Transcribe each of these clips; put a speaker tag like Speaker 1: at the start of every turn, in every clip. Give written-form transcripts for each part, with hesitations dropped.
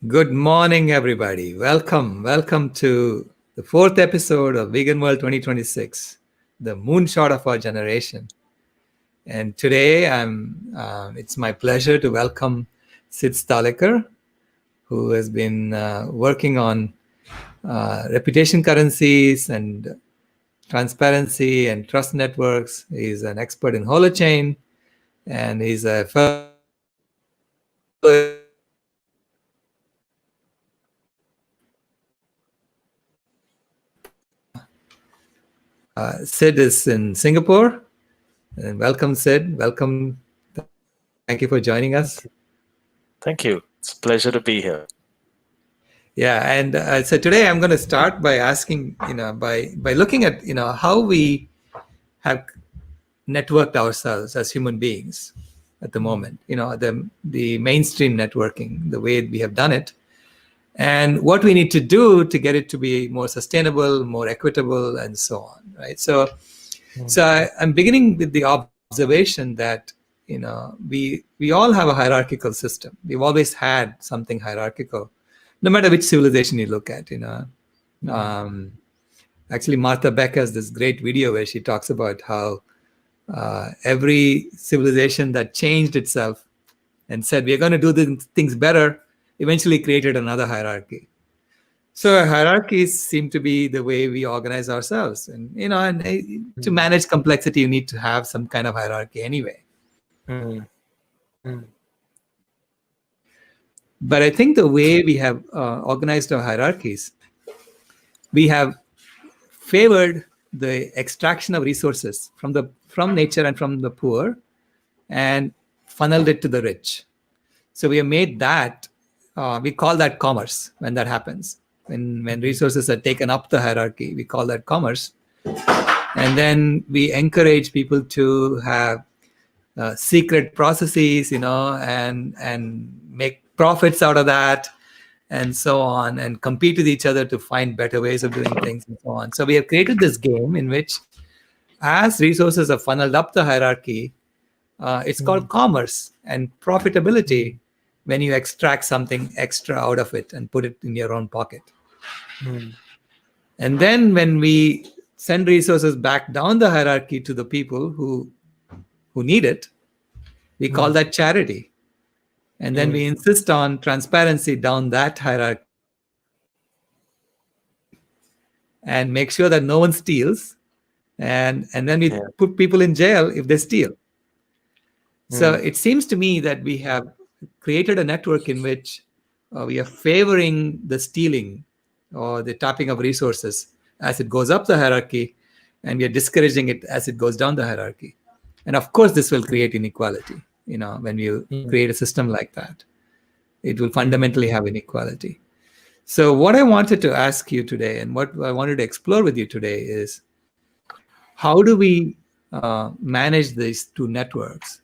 Speaker 1: Good morning, everybody. Welcome to the fourth episode of Vegan World 2026, the Moonshot of Our Generation. And today, it's my pleasure to welcome Sthalekar, who has been working on reputation currencies and transparency and trust networks. He's an expert in Holochain, and he's a fellow Sid is in Singapore. And welcome, Sid. Welcome. Thank you for joining us.
Speaker 2: Thank you. It's a pleasure to be here.
Speaker 1: Yeah, and so today I'm going to start by asking, by looking at, how we have networked ourselves as human beings at the moment. The mainstream networking, the way we have done it, and what we need to do to get it to be more sustainable, more equitable, and so on. Right. So I'm beginning with the observation that we all have a hierarchical system. We've always had something hierarchical, no matter which civilization you look at. Actually, Martha Beck has this great video where she talks about how every civilization that changed itself and said we're going to do things better eventually created another hierarchy. So hierarchies seem to be the way we organize ourselves, and to manage complexity, you need to have some kind of hierarchy anyway. But I think the way we have organized our hierarchies, we have favored the extraction of resources from nature and from the poor, and funneled it to the rich. So we have made that. We call that commerce when that happens. When resources are taken up the hierarchy, we call that commerce. And then we encourage people to have secret processes, and make profits out of that, and so on, and compete with each other to find better ways of doing things, and so on. So we have created this game in which, as resources are funneled up the hierarchy, it's called commerce and profitability when you extract something extra out of it and put it in your own pocket. And then when we send resources back down the hierarchy to the people who need it, we call that charity. And then we insist on transparency down that hierarchy and make sure that no one steals. And then we put people in jail if they steal. So it seems to me that we have created a network in which we are favoring the stealing or the tapping of resources as it goes up the hierarchy, and we are discouraging it as it goes down the hierarchy. And of course, this will create inequality. When you create a system like that, it will fundamentally have inequality. So what I wanted to ask you today, and what I wanted to explore with you today, is how do we manage these two networks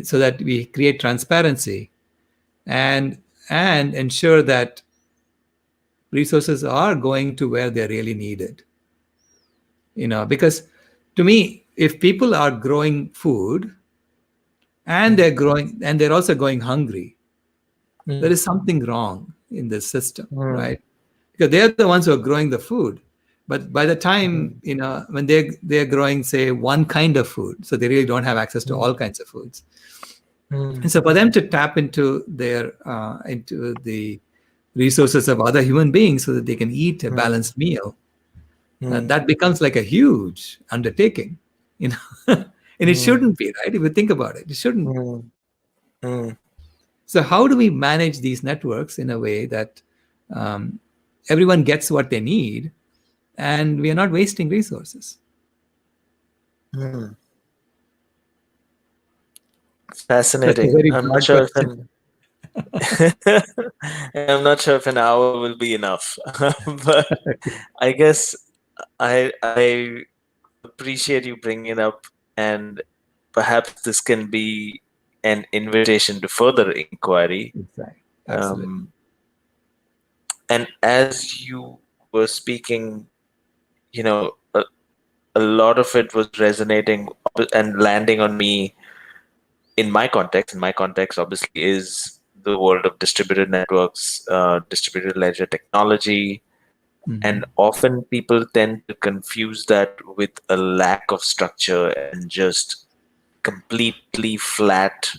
Speaker 1: so that we create transparency and ensure that resources are going to where they're really needed. Because to me, if people are growing food and they're also going hungry, there is something wrong in this system, right? Because they're the ones who are growing the food. But by the time, when they're growing, say, one kind of food, so they really don't have access to all kinds of foods. And so for them to tap into into the resources of other human beings so that they can eat a balanced meal, that becomes like a huge undertaking, and it shouldn't be, right? If you think about it, it shouldn't. So how do we manage these networks in a way that everyone gets what they need, and we are not wasting resources?
Speaker 2: Fascinating. I'm not sure if an hour will be enough, but I guess I appreciate you bringing it up, and perhaps this can be an invitation to further inquiry.
Speaker 1: Exactly.
Speaker 2: And as you were speaking, a lot of it was resonating and landing on me in my context. And my context obviously is the world of distributed networks, distributed ledger technology, and
Speaker 1: Mhm.
Speaker 2: often people tend to confuse that with a lack of structure and just completely flat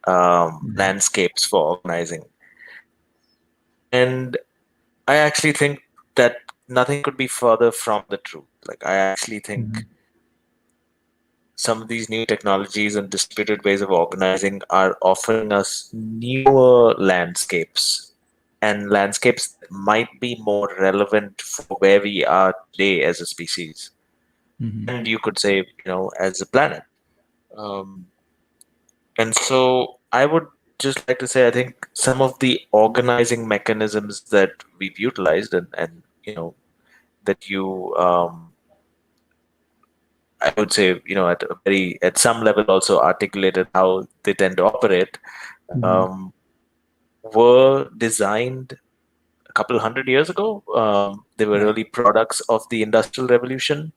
Speaker 1: Mhm.
Speaker 2: landscapes for organizing. And I actually think that nothing could be further from the truth. Like, I actually think
Speaker 1: Mhm.
Speaker 2: some of these new technologies and distributed ways of organizing are offering us newer landscapes, and landscapes that might be more relevant for where we are today as a species.
Speaker 1: Mhm.
Speaker 2: And you could say, as a planet. Um, and so I would just like to say, I think some of the organizing mechanisms that we've utilized and that you I would say, at some level also articulated how they tend to operate,
Speaker 1: Mhm.
Speaker 2: um, were designed a couple hundred years ago. They were
Speaker 1: Right.
Speaker 2: really products of the Industrial Revolution.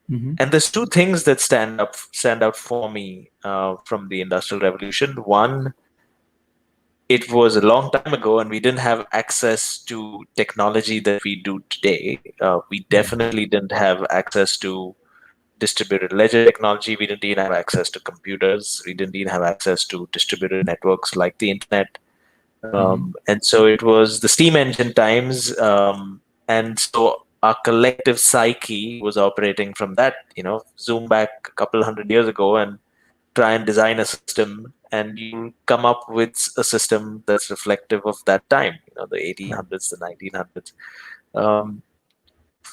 Speaker 1: Mhm.
Speaker 2: And there's two things that stand out for me from the Industrial Revolution. One, it was a long time ago, and we didn't have access to technology that we do today. We
Speaker 1: Right.
Speaker 2: definitely didn't have access to distributed ledger technology. We didn't even have access to computers. We didn't even have access to distributed networks like the internet.
Speaker 1: Mhm.
Speaker 2: And so it was the steam engine times. And so our collective psyche was operating from that. Zoom back a couple hundred years ago and try and design a system, and you come up with a system that's reflective of that time, the
Speaker 1: Right.
Speaker 2: 1800s, the 1900s. Um,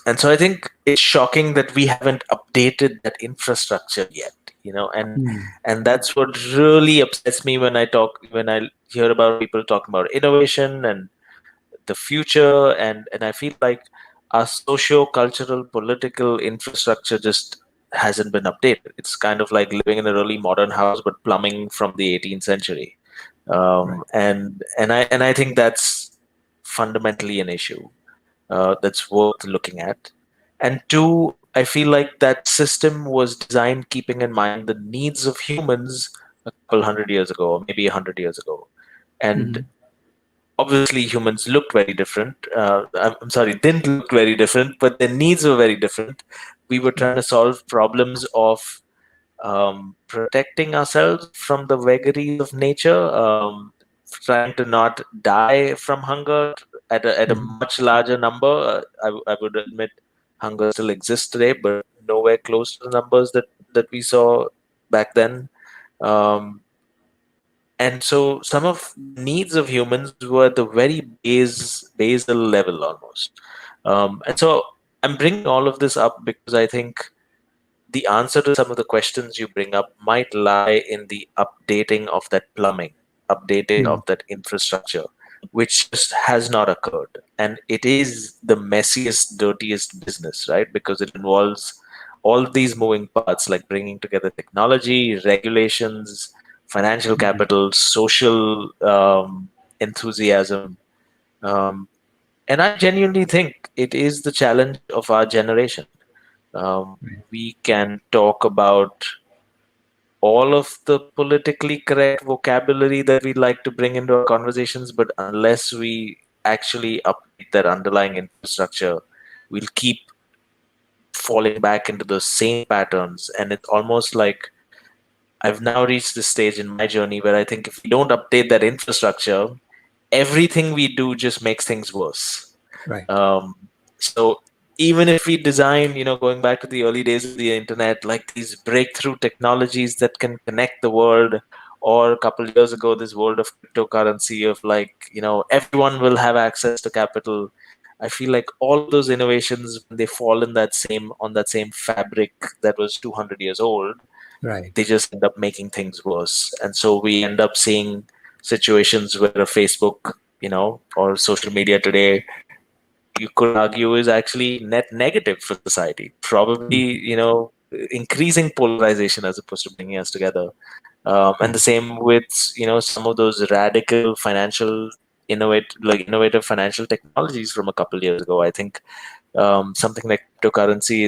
Speaker 2: and so I think it's shocking that we haven't updated that infrastructure yet,
Speaker 1: Mm.
Speaker 2: and that's what really upsets me when I hear about people talking about innovation and the future, and I feel like our socio-cultural political infrastructure just hasn't been updated. It's kind of like living in a really modern house but plumbing from the 18th century.
Speaker 1: Right.
Speaker 2: And I think that's fundamentally an issue that's worth looking at. And two, I feel like that system was designed keeping in mind the needs of humans a couple hundred years ago, or maybe 100 years ago. And
Speaker 1: Mhm.
Speaker 2: obviously, humans looked very different. I'm sorry, didn't look very different, but their needs were very different. We were trying to solve problems of protecting ourselves from the vagaries of nature, trying to not die from hunger at a
Speaker 1: Mhm.
Speaker 2: much larger number. I would admit hunger still exists today, but nowhere close to the numbers that we saw back then. Um, and so some of the needs of humans were at the very basal level almost. And so I'm bringing all of this up because I think the answer to some of the questions you bring up might lie in the updating of that plumbing, updating
Speaker 1: Mm.
Speaker 2: of that infrastructure, which just has not occurred. And it is the messiest, dirtiest business, right? Because it involves all of these moving parts, like bringing together technology, regulations, financial
Speaker 1: Mhm.
Speaker 2: capital, social enthusiasm. Um, and I genuinely think it is the challenge of our generation.
Speaker 1: Right.
Speaker 2: We can talk about all of the politically correct vocabulary that we like to bring into our conversations, but unless we actually update that underlying infrastructure, we'll keep falling back into the same patterns. And it's almost like I've now reached this stage in my journey where I think if we don't update that infrastructure, everything we do just makes things worse.
Speaker 1: Right.
Speaker 2: Um, so even if we design, going back to the early days of the internet, like these breakthrough technologies that can connect the world, or a couple of years ago, this world of cryptocurrency of like, everyone will have access to capital. I feel like all of those innovations, when they fall in on that same fabric that was 200 years old,
Speaker 1: Right.
Speaker 2: they just end up making things worse. And so we end up seeing situations where a Facebook, or social media today, you could argue is actually net negative for society. Probably,
Speaker 1: Mhm.
Speaker 2: increasing polarization as opposed to bringing us together. And the
Speaker 1: Mhm.
Speaker 2: same with some of those radical innovative financial technologies from a couple years ago. I think something like cryptocurrency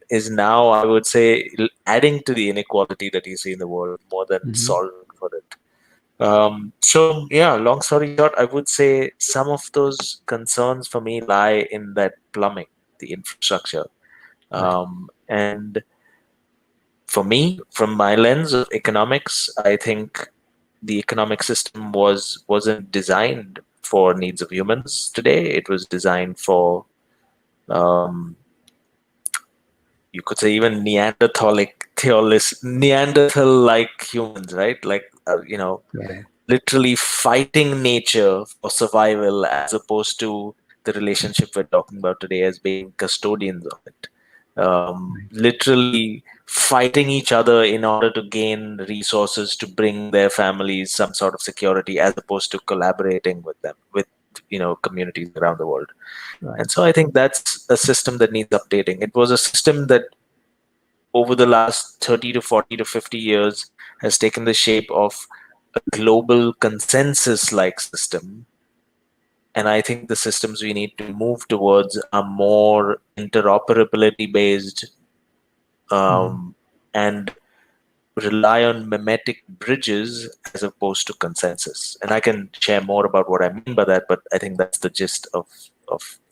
Speaker 2: is now, I would say, adding to the inequality that you see in the world more than
Speaker 1: Mhm.
Speaker 2: solving for it. So yeah, long story short, I would say some of those concerns for me lie in that plumbing, the infrastructure.
Speaker 1: Right.
Speaker 2: And for me, from my lens of economics, I think the economic system wasn't designed for needs of humans today. It was designed for um, you could say even Neanderthal-like humans, right? Like
Speaker 1: Right.
Speaker 2: literally fighting nature for survival, as opposed to the relationship we're talking about today as being custodians of it.
Speaker 1: Right.
Speaker 2: Literally fighting each other in order to gain resources to bring their families some sort of security, as opposed to collaborating with them, with communities around the world.
Speaker 1: Right.
Speaker 2: And so I think that's a system that needs updating. It was a system that over the last 30 to 40 to 50 years has taken the shape of a global consensus like system. And I think the systems we need to move towards are more interoperability based,
Speaker 1: Mm.
Speaker 2: um, and rely on mimetic bridges as opposed to consensus. And I can share more about what I mean by that, but I think that's the gist of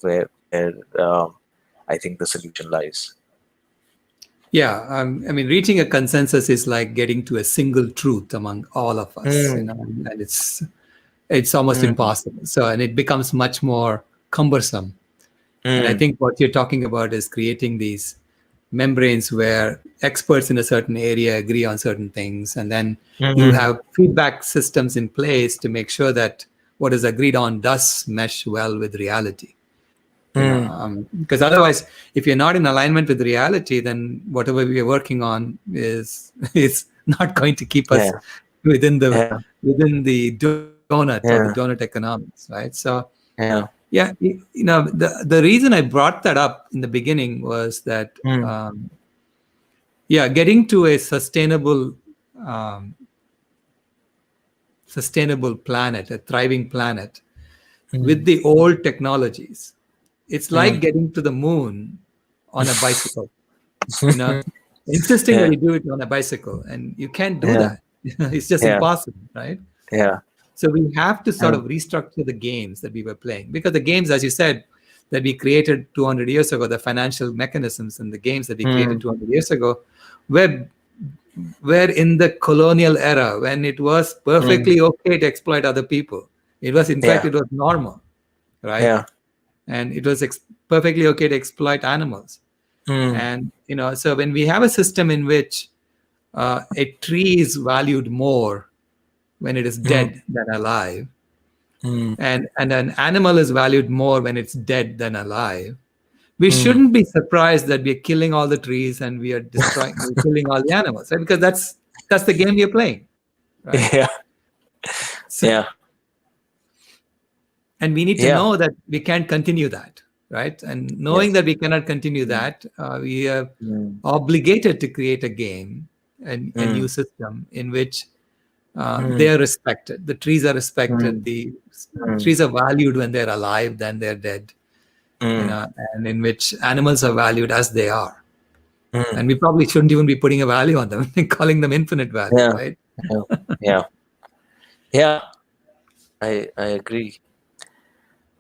Speaker 2: where I think the solution lies.
Speaker 1: Yeah, I mean, reaching a consensus is like getting to a single truth among all of us,
Speaker 2: Mm,
Speaker 1: and it's almost
Speaker 2: mm,
Speaker 1: impossible. So, and it becomes much more cumbersome. And I
Speaker 2: mm,
Speaker 1: think what you're talking about is creating these membranes where experts in a certain area agree on certain things, and then you
Speaker 2: mm,
Speaker 1: have feedback systems in place to make sure that what is agreed on does mesh well with reality.
Speaker 2: mm.
Speaker 1: Because otherwise, if you're not in alignment with reality, then whatever we are working on is is not going to keep us
Speaker 2: Yeah,
Speaker 1: within the
Speaker 2: yeah,
Speaker 1: within the donut or the donut
Speaker 2: yeah,
Speaker 1: economics, right? So
Speaker 2: yeah.
Speaker 1: yeah, the reason I brought that up in the beginning was that
Speaker 2: Mm,
Speaker 1: yeah, getting to a um, sustainable planet, a thriving planet with
Speaker 2: mm,
Speaker 1: the old technologies, it's like
Speaker 2: mm.
Speaker 1: getting to the moon on a bicycle. You know, insisting that
Speaker 2: Yeah,
Speaker 1: you do it on a bicycle, and you can't do
Speaker 2: yeah,
Speaker 1: that. It's just
Speaker 2: yeah,
Speaker 1: impossible, right?
Speaker 2: yeah.
Speaker 1: So we have to sort
Speaker 2: Yeah.
Speaker 1: of restructure the games that we were playing, because the games, as you said, that we created 200 years ago, the financial mechanisms and the games that we created
Speaker 2: Mm,
Speaker 1: 200 years ago, were were in the colonial era when it was
Speaker 2: mm.
Speaker 1: perfectly okay to exploit other people. It was, in fact,
Speaker 2: Yeah,
Speaker 1: it was normal, right?
Speaker 2: yeah.
Speaker 1: And it was perfectly okay to exploit animals.
Speaker 2: Mm,
Speaker 1: And so when we have a system in which a tree is valued more when it is
Speaker 2: mm,
Speaker 1: dead than alive,
Speaker 2: mm,
Speaker 1: and an animal is valued more when it's dead than alive, we
Speaker 2: mm.
Speaker 1: shouldn't be surprised that we are killing all the trees and we're killing all the animals, right? Because that's the game we are playing, right?
Speaker 2: Yeah,
Speaker 1: So,
Speaker 2: yeah,
Speaker 1: and we need to
Speaker 2: yeah.
Speaker 1: know that we can't continue that, right? And knowing
Speaker 2: Yes.
Speaker 1: that we cannot continue
Speaker 2: Mm,
Speaker 1: that, we are
Speaker 2: mm,
Speaker 1: obligated to create a game, a new
Speaker 2: mm,
Speaker 1: system in which they
Speaker 2: mm,
Speaker 1: are respected. The trees are respected.
Speaker 2: mm,
Speaker 1: The
Speaker 2: mm,
Speaker 1: trees are valued when they're alive than they're dead,
Speaker 2: mm,
Speaker 1: and in which animals are valued as they are.
Speaker 2: mm.
Speaker 1: And we probably shouldn't even be putting a value on them and calling them infinite value,
Speaker 2: Yeah,
Speaker 1: right?
Speaker 2: yeah, yeah, yeah. I agree.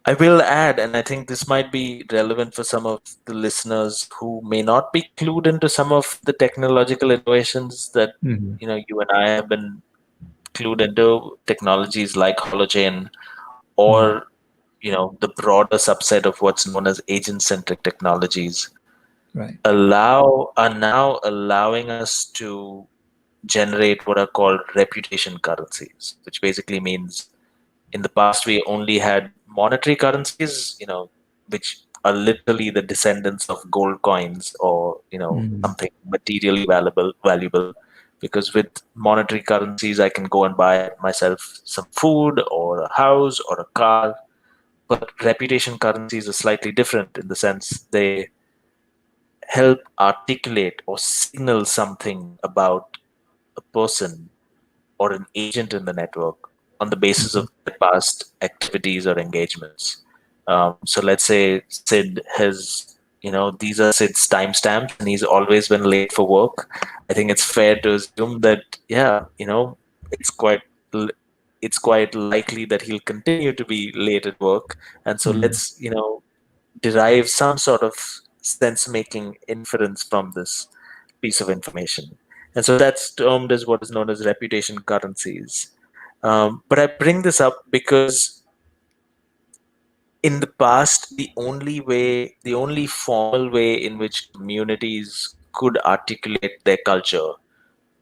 Speaker 2: I will add, and I think this might be relevant for some of the listeners who may not be clued into some of the technological innovations that
Speaker 1: Mhm.
Speaker 2: you and I have been clued into. Technologies like Holochain,
Speaker 1: Mm.
Speaker 2: or the broader subset of what's known as agent-centric technologies,
Speaker 1: Right.
Speaker 2: are now allowing us to generate what are called reputation currencies, which basically means in the past we only had monetary currencies, which are literally the descendants of gold coins, or
Speaker 1: Mm.
Speaker 2: something materially valuable. Because with monetary currencies I can go and buy myself some food or a house or a car. But reputation currencies are slightly different in the sense they help articulate or signal something about a person or an agent in the network on the basis
Speaker 1: Mhm.
Speaker 2: of their past activities or engagements. So let's say Sid has, these are Sid's timestamps and he's always been late for work. I think it's fair to assume that, yeah, it's quite it's quite likely that he'll continue to be late at work. And so
Speaker 1: Mm.
Speaker 2: let's, derive some sort of sense making inference from this piece of information. And so that's termed as what is known as reputation currencies. But I bring this up because in the past, the only formal way in which communities could articulate their culture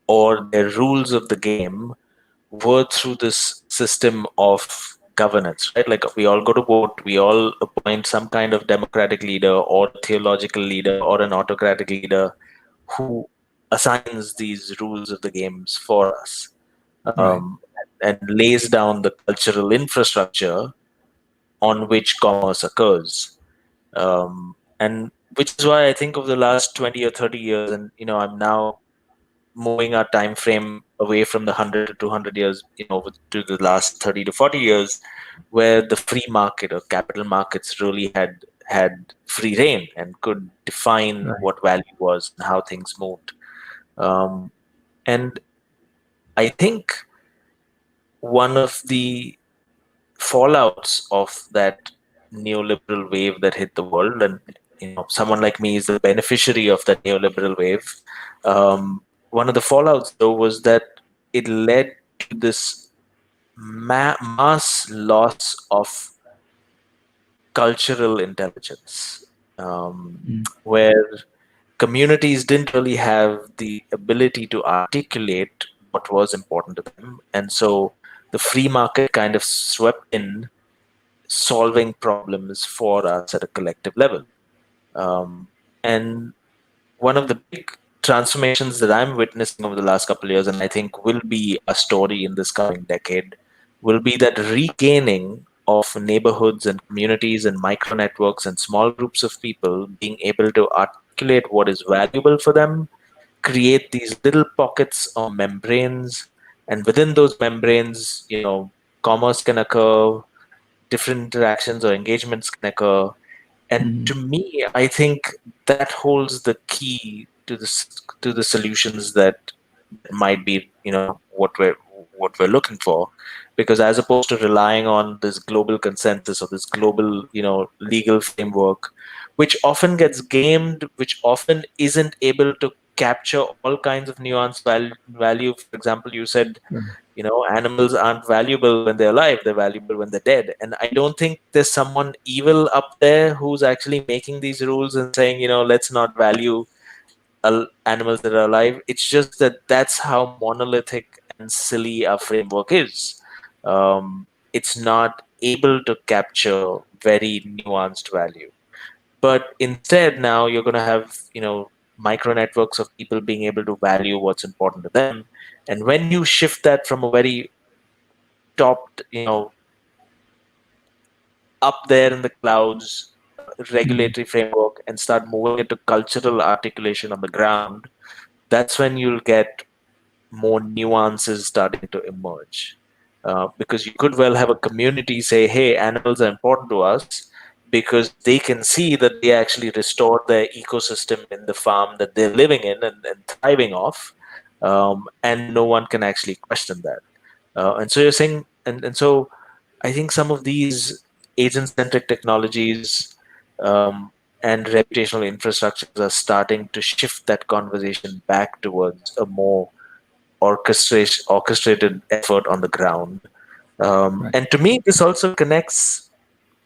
Speaker 2: or their rules of the game were through this system of governance, right? Like we all go to vote, we all appoint some kind of democratic leader or theological leader or an autocratic leader who assigns these rules of the games for us,
Speaker 1: Right.
Speaker 2: and lays down the cultural infrastructure on which commerce occurs. And which is why I think of the last 20 or 30 years, and I'm now moving our time frame away from the 100 to 200 years, to the last 30 to 40 years, where the free market or capital markets really had free reign and could define
Speaker 1: Right.
Speaker 2: what value was and how things moved. And I think one of the fallouts of that neoliberal wave that hit the world, and someone like me is the beneficiary of that neoliberal wave. One of the fallouts, though, was that it led to this mass loss of cultural intelligence,
Speaker 1: Mm.
Speaker 2: where communities didn't really have the ability to articulate what was important to them, and so the free market kind of swept in, solving problems for us at a collective level. Um, and one of the big transformations that I'm witnessing over the last couple of years, and I think will be a story in this coming decade, will be that regaining of neighborhoods and communities and micro networks and small groups of people being able to articulate what is valuable for them, create these little pockets or membranes, and within those membranes, commerce can occur, different interactions or engagements can occur. And
Speaker 1: Mm.
Speaker 2: to me, I think that holds the key to the solutions that might be, what we're looking for. Because as opposed to relying on this global consensus or this global, legal framework, which often gets gamed, which often isn't able to capture all kinds of nuanced value. For example, you said,
Speaker 1: Right.
Speaker 2: animals aren't valuable when they're alive, they're valuable when they're dead. And I don't think there's someone evil up there who's actually making these rules and saying, let's not value animals that are alive. It's just that that's how monolithic and silly our framework is. It's not able to capture very nuanced value. But instead, now you're going to have, micro networks of people being able to value what's important to them. And when you shift that from a very top, up there in the clouds
Speaker 1: Mm.
Speaker 2: regulatory framework and start moving it to cultural articulation on the ground, that's when you'll get more nuances starting to emerge. Because you could well have a community say, hey, animals are important to us because they can see that they actually restored their ecosystem in the farm that they're living in and thriving off. And no one can actually question that. And so you're saying, and so I think some of these agent centric technologies, and reputational infrastructures are starting to shift that conversation back towards a more orchestrated effort on the ground.
Speaker 1: Right.
Speaker 2: And to me, this also connects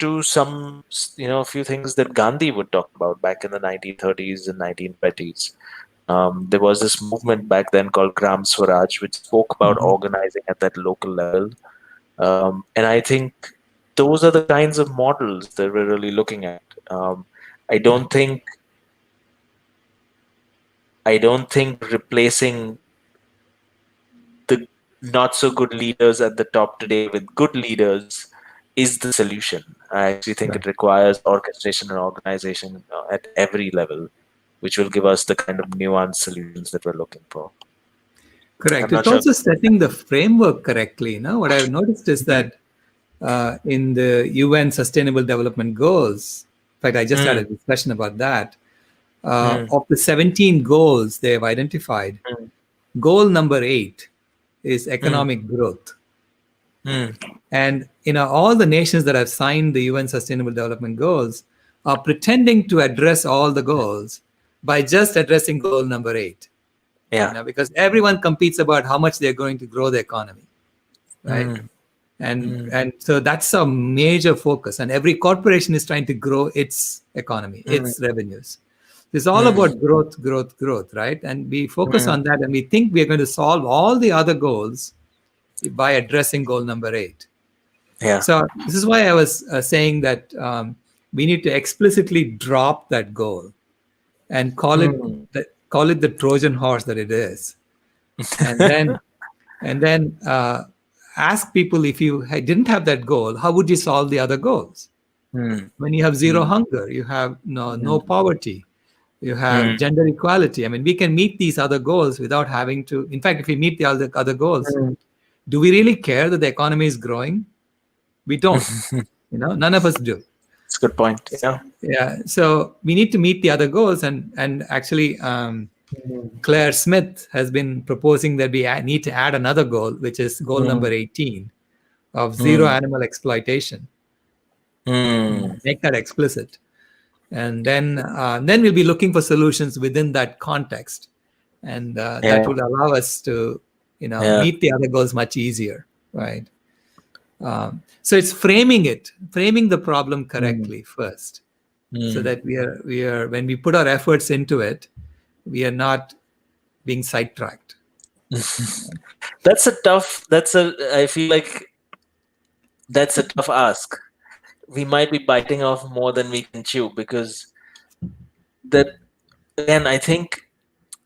Speaker 2: to some, a few things that Gandhi would talk about back in the 1930s and 1920s. There was this movement back then called Gram Swaraj, which spoke about
Speaker 1: Mhm.
Speaker 2: organizing at that local level. And I think those are the kinds of models that we're really looking at. Um, I
Speaker 1: Right.
Speaker 2: don't think I don't think replacing the not so good leaders at the top today with good leaders is the solution. I actually think
Speaker 1: Right.
Speaker 2: it requires orchestration and organization at every level, which will give us the kind of nuanced solutions that we're looking for. I'm
Speaker 1: Correct.
Speaker 2: not
Speaker 1: It's
Speaker 2: sure.
Speaker 1: also setting the framework correctly. What I've noticed is
Speaker 2: Mm,
Speaker 1: that in the UN Sustainable Development Goals, in fact, I just had a
Speaker 2: mm,
Speaker 1: discussion about that.
Speaker 2: mm,
Speaker 1: Of the 17 goals they've identified,
Speaker 2: mm,
Speaker 1: goal number 8 is
Speaker 2: mm,
Speaker 1: economic growth.
Speaker 2: Mm.
Speaker 1: And all the nations that have signed the UN Sustainable Development Goals are pretending to address all the goals by just addressing goal number 8.
Speaker 2: Yeah.
Speaker 1: Because everyone competes about how much they're going to grow the economy, right?
Speaker 2: Mm. Mm.
Speaker 1: And so that's a major focus, and every corporation is trying to grow its economy,
Speaker 2: Mm.
Speaker 1: its revenues. It's all
Speaker 2: Mm.
Speaker 1: about growth, growth, growth, right? And we focus
Speaker 2: Mm.
Speaker 1: on that, and we think we're going to solve all the other goals by addressing goal number 8.
Speaker 2: Yeah.
Speaker 1: So this is why I was saying that we need to explicitly drop that goal and
Speaker 2: Mm.
Speaker 1: call it the Trojan horse that it is, and then and then ask people, if you didn't have that goal, how would you solve the other goals?
Speaker 2: Mm.
Speaker 1: When you have zero
Speaker 2: Mm.
Speaker 1: hunger, you have no
Speaker 2: Mm.
Speaker 1: poverty, you have
Speaker 2: Mm.
Speaker 1: gender equality. I mean, we can meet these other goals without having to. In fact, if we meet the other goals,
Speaker 2: Mm.
Speaker 1: do we really care that the economy is growing? We don't. None of us do.
Speaker 2: It's a good point. Yeah.
Speaker 1: Yeah. So we need to meet the other goals, and actually,
Speaker 2: Mm.
Speaker 1: Claire Smith has been proposing that we need to add another goal, which is goal number
Speaker 2: Mm.
Speaker 1: 18 of zero
Speaker 2: Mm.
Speaker 1: animal exploitation.
Speaker 2: Mm.
Speaker 1: Make that explicit, and then we'll be looking for solutions within that context, and that
Speaker 2: Yeah.
Speaker 1: would allow us to
Speaker 2: Yeah.
Speaker 1: meet the other goals much easier, right? So it's framing the problem
Speaker 2: Mm.
Speaker 1: correctly first, so
Speaker 2: Mm.
Speaker 1: that we are when we put our efforts into it, we are not being sidetracked.
Speaker 2: I feel like that's a tough ask. We might be biting off more than we can chew, because that, again, I think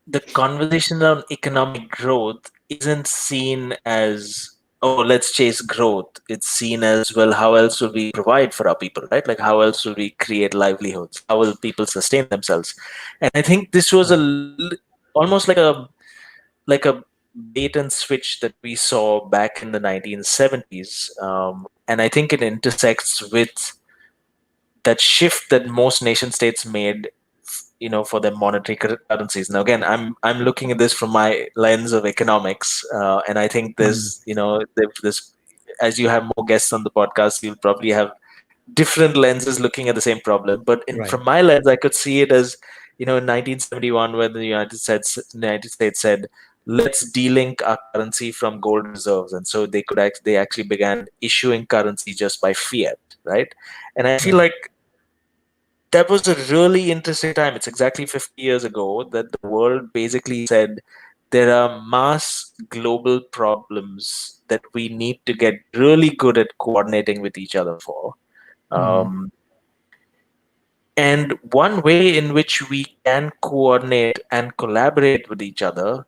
Speaker 2: the conversation around economic growth isn't seen as, oh, let's chase growth. It's seen as, well, how else will we provide for our people, right? Like, how else will we create livelihoods? How will people sustain themselves? And I think this was almost like a bait and switch that we saw back in the 1970s. And I think it intersects with that shift that most nation states made, for their monetary currencies. Now, again, I'm looking at this from my lens of economics, and I think
Speaker 1: Mm.
Speaker 2: this, as you have more guests on the podcast, you'll probably have different lenses looking at the same problem. But
Speaker 1: Right.
Speaker 2: from my lens, I could see it as, in 1971, when the United States said, let's delink our currency from gold reserves, and so they actually began issuing currency just by fiat, right? And I feel
Speaker 1: Right.
Speaker 2: like that was a really interesting time. It's exactly 50 years ago that the world basically said, there are mass global problems that we need to get really good at coordinating with each other for.
Speaker 1: Mhm.
Speaker 2: Um, and one way in which we can coordinate and collaborate with each other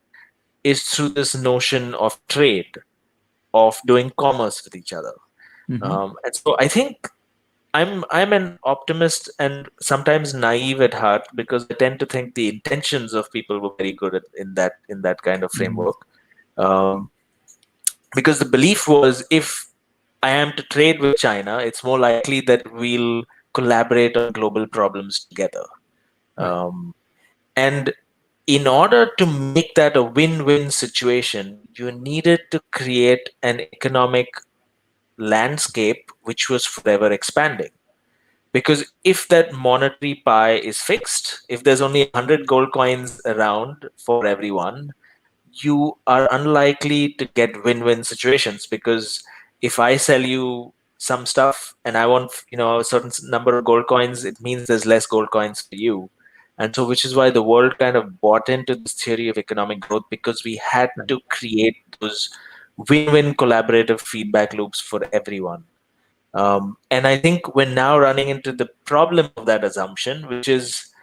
Speaker 2: is through this notion of trade, of doing commerce with each other.
Speaker 1: Mhm.
Speaker 2: And so I think I'm an optimist and sometimes naive at heart, because I tend to think the intentions of people were very good in that kind of
Speaker 1: Mhm.
Speaker 2: framework. Um, because the belief was, if I am to trade with China, it's more likely that we'll collaborate on global problems together.
Speaker 1: Right.
Speaker 2: Um, and in order to make that a win-win situation, you needed to create an economic landscape which was forever expanding. Because if that monetary pie is fixed, if there's only 100 gold coins around for everyone, you are unlikely to get win-win situations. Because if I sell you some stuff and I want, a certain number of gold coins, it means there's less gold coins for you. And so, which is why the world kind of bought into this theory of economic growth, because we had
Speaker 1: Right.
Speaker 2: to create those win-win collaborative feedback loops for everyone. And I think we're now running into the problem of that assumption, which is,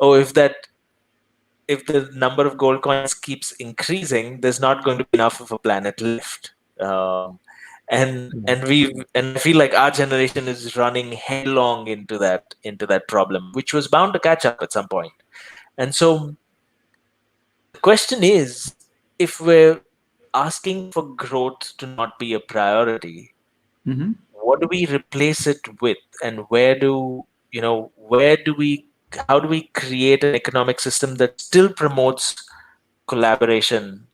Speaker 2: oh, if the number of gold coins keeps increasing, there's not going to be enough of a planet left. And I feel like our generation is running headlong into that problem, which was bound to catch up at some point. And so the question is, if we're asking for growth to not be a priority,
Speaker 1: Mhm.
Speaker 2: what do we replace it with, and where do we how do we create an economic system that still promotes collaboration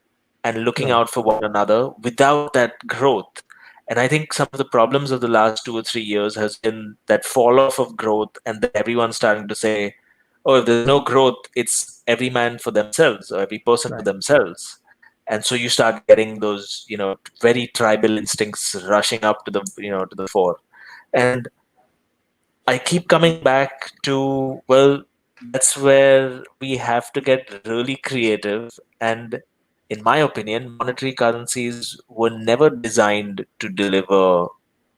Speaker 2: and looking
Speaker 1: Right.
Speaker 2: out for one another without that growth? And I think some of the problems of the last 2 or 3 years has been that fall off of growth, and then everyone's starting to say, oh, if there's no growth, it's every man for themselves or every person for
Speaker 1: Right.
Speaker 2: themselves. And so you start getting those, very tribal instincts rushing up to the fore. And I keep coming back to, well, that's where we have to get really creative. And in my opinion, monetary currencies were never designed to deliver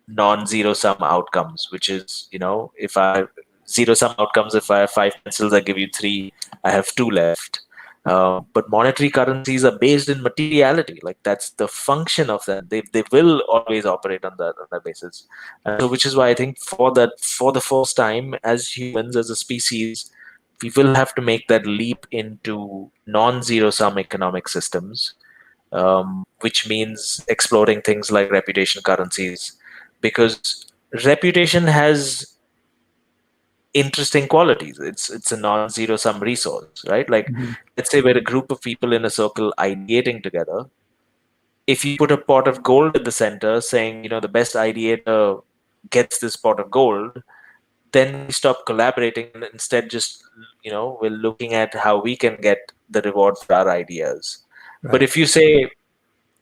Speaker 2: non-zero sum outcomes, which is, if I zero sum outcomes, if I have five pencils, I give you three, I have two left. But monetary currencies are based in materiality. Like that's the function of them. They will always operate on that basis. And so, which is why I think for the first time as humans, as a species, we will have to make that leap into non-zero sum economic systems, which means exploring things like reputation currencies, because reputation has interesting qualities. It's a non-zero sum resource, right? Like,
Speaker 1: Mhm.
Speaker 2: let's say we're a group of people in a circle ideating together. If you put a pot of gold at the center, saying the best ideator gets this pot of gold, then we stop collaborating and instead just we're looking at how we can get the reward for our ideas. But
Speaker 1: Right.
Speaker 2: if you say,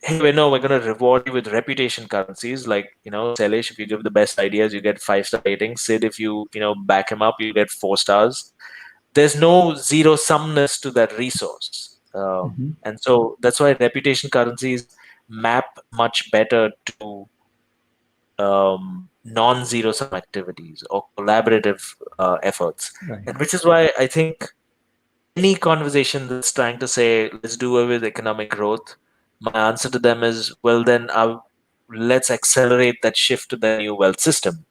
Speaker 2: hey, we're going to reward you with reputation currencies, like, Selish, if you give the best ideas, you get 5-star ratings. Sid, if you back him up, you get 4 stars. There's no zero sumness to that resource.
Speaker 1: Mhm.
Speaker 2: And so that's why reputation currencies map much better to non-zero sum activities or collaborative efforts.
Speaker 1: Right.
Speaker 2: And which is why I think any conversation that's trying to say let's do away with economic growth, my answer to them is, well, then let's accelerate that shift to the new wealth system,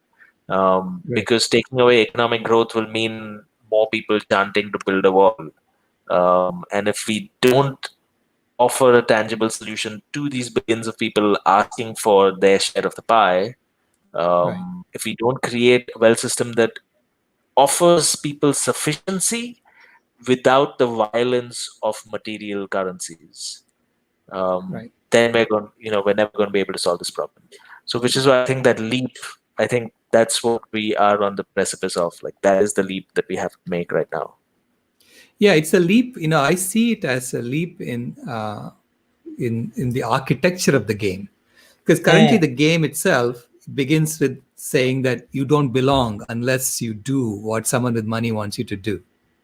Speaker 1: Right.
Speaker 2: because taking away economic growth will mean more people chanting to build a wall, and if we don't offer a tangible solution to these billions of people asking for their share of the pie,
Speaker 1: Right.
Speaker 2: if we don't create a wealth system that offers people sufficiency without the violence of material currencies,
Speaker 1: Right.
Speaker 2: then we're never going to be able to solve this problem. So, which is why I think that leap, I think that's what we are on the precipice of. Like that is the leap that we have to make right now.
Speaker 1: Yeah, it's a leap. I see it as a leap in the architecture of the game, because currently
Speaker 2: Mm.
Speaker 1: the game itself begins with saying that you don't belong unless you do what someone with money wants you to do.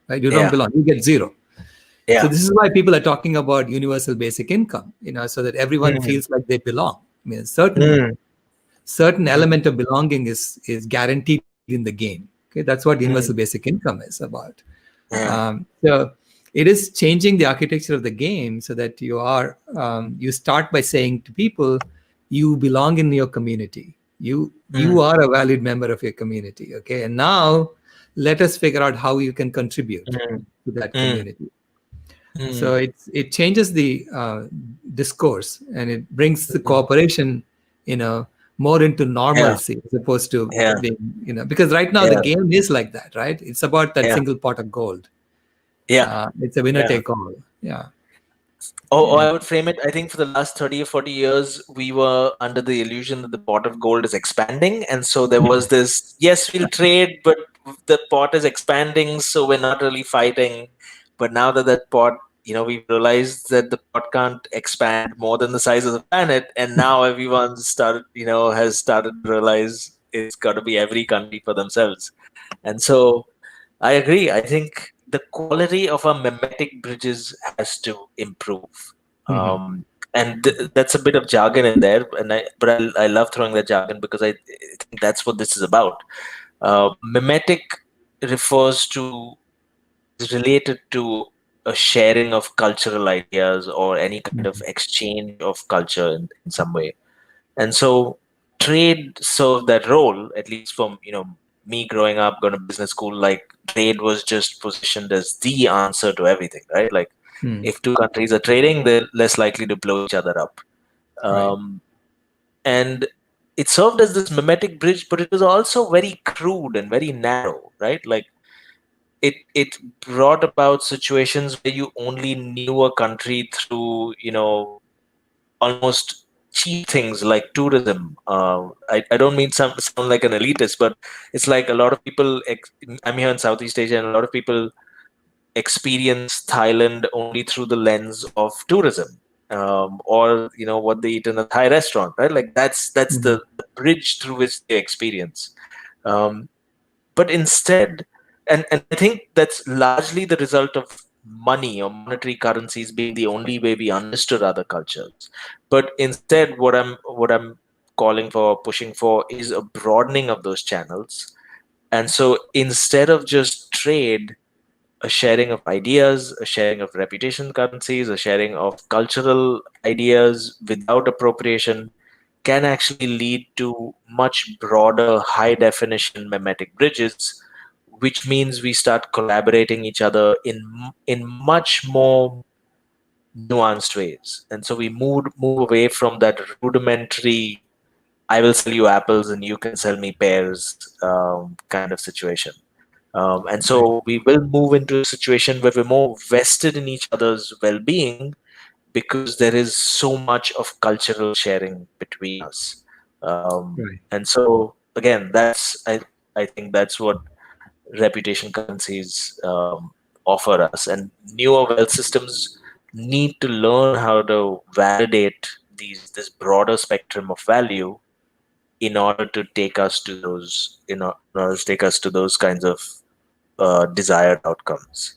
Speaker 1: Right? You don't
Speaker 2: Yeah,
Speaker 1: belong. You get zero. So
Speaker 2: yeah,
Speaker 1: this is why people are talking about universal basic income. So that everyone
Speaker 2: mm.
Speaker 1: feels like they belong. I mean, certain
Speaker 2: Mm.
Speaker 1: element of belonging is guaranteed in the game. Okay, that's what universal
Speaker 2: Mm.
Speaker 1: basic income is about.
Speaker 2: Yeah,
Speaker 1: So it is changing the architecture of the game so that you start by saying to people, you belong in your community. You
Speaker 2: mm.
Speaker 1: are a valid member of your community. Okay, and now let us figure out how you can contribute
Speaker 2: Mm.
Speaker 1: to that
Speaker 2: Mm.
Speaker 1: community. So
Speaker 2: Mm.
Speaker 1: it changes the discourse, and it brings the
Speaker 2: Mm.
Speaker 1: cooperation, more into
Speaker 2: Yeah,
Speaker 1: normalcy as opposed to
Speaker 2: yeah,
Speaker 1: being, because right now the
Speaker 2: yeah,
Speaker 1: game is like that, right? It's about that
Speaker 2: yeah,
Speaker 1: single pot of gold.
Speaker 2: yeah,
Speaker 1: It's a winner
Speaker 2: yeah.
Speaker 1: take all. Yeah.
Speaker 2: Or
Speaker 1: And
Speaker 2: I would frame it, I think for the last 30 or 40 years, we were under the illusion that the pot of gold is expanding. And so there was this, yes, we'll trade, but the pot is expanding, so we're not really fighting. But now that that pot, we've realized that the pot can't expand more than the size of the planet. And now everyone has started to realize it's got to be every country for themselves. And so I agree. I think the quality of our mimetic bridges has to improve.
Speaker 1: Mhm.
Speaker 2: Um, and that's a bit of jargon in there, but I love throwing that jargon because I think that's what this is about. Mimetic refers to is related to a sharing of cultural ideas or any kind of
Speaker 1: Mhm.
Speaker 2: exchange of culture in some way. And so trade served that role, at least from me growing up, going to business school. Like trade was just positioned as the answer to everything, right? Like
Speaker 1: Hmm.
Speaker 2: if two countries are trading, they're less likely to blow each other up.
Speaker 1: Right.
Speaker 2: Um, and it served as this mimetic bridge, but it was also very crude and very narrow, right? Like it brought about situations where you only knew a country through almost cheap things like tourism. I don't mean sound like an elitist, but it's like a lot of people. I'm here in Southeast Asia, and a lot of people experience Thailand only through the lens of tourism, or what they eat in a Thai restaurant, right? Like that's
Speaker 1: Mhm.
Speaker 2: the bridge through which they experience. Um, but instead, and I think that's largely the result of money or monetary currencies being the only way we understood other cultures. But instead, what I'm calling for, pushing for, is a broadening of those channels. And so instead of just trade, a sharing of ideas, a sharing of reputation currencies, a sharing of cultural ideas without appropriation can actually lead to much broader, high definition memetic bridges, which means we start collaborating each other in much more nuanced ways. And so we move away from that rudimentary "I will sell you apples and you can sell me pears" kind of situation. And
Speaker 1: Right.
Speaker 2: so we will move into a situation where we're more vested in each other's well-being because there is so much of cultural sharing between us.
Speaker 1: Right.
Speaker 2: And so again, I think that's what reputation currencies offer us. And newer wealth systems need to learn how to validate this broader spectrum of value in order to take us to those in order to take us to those kinds of desired outcomes.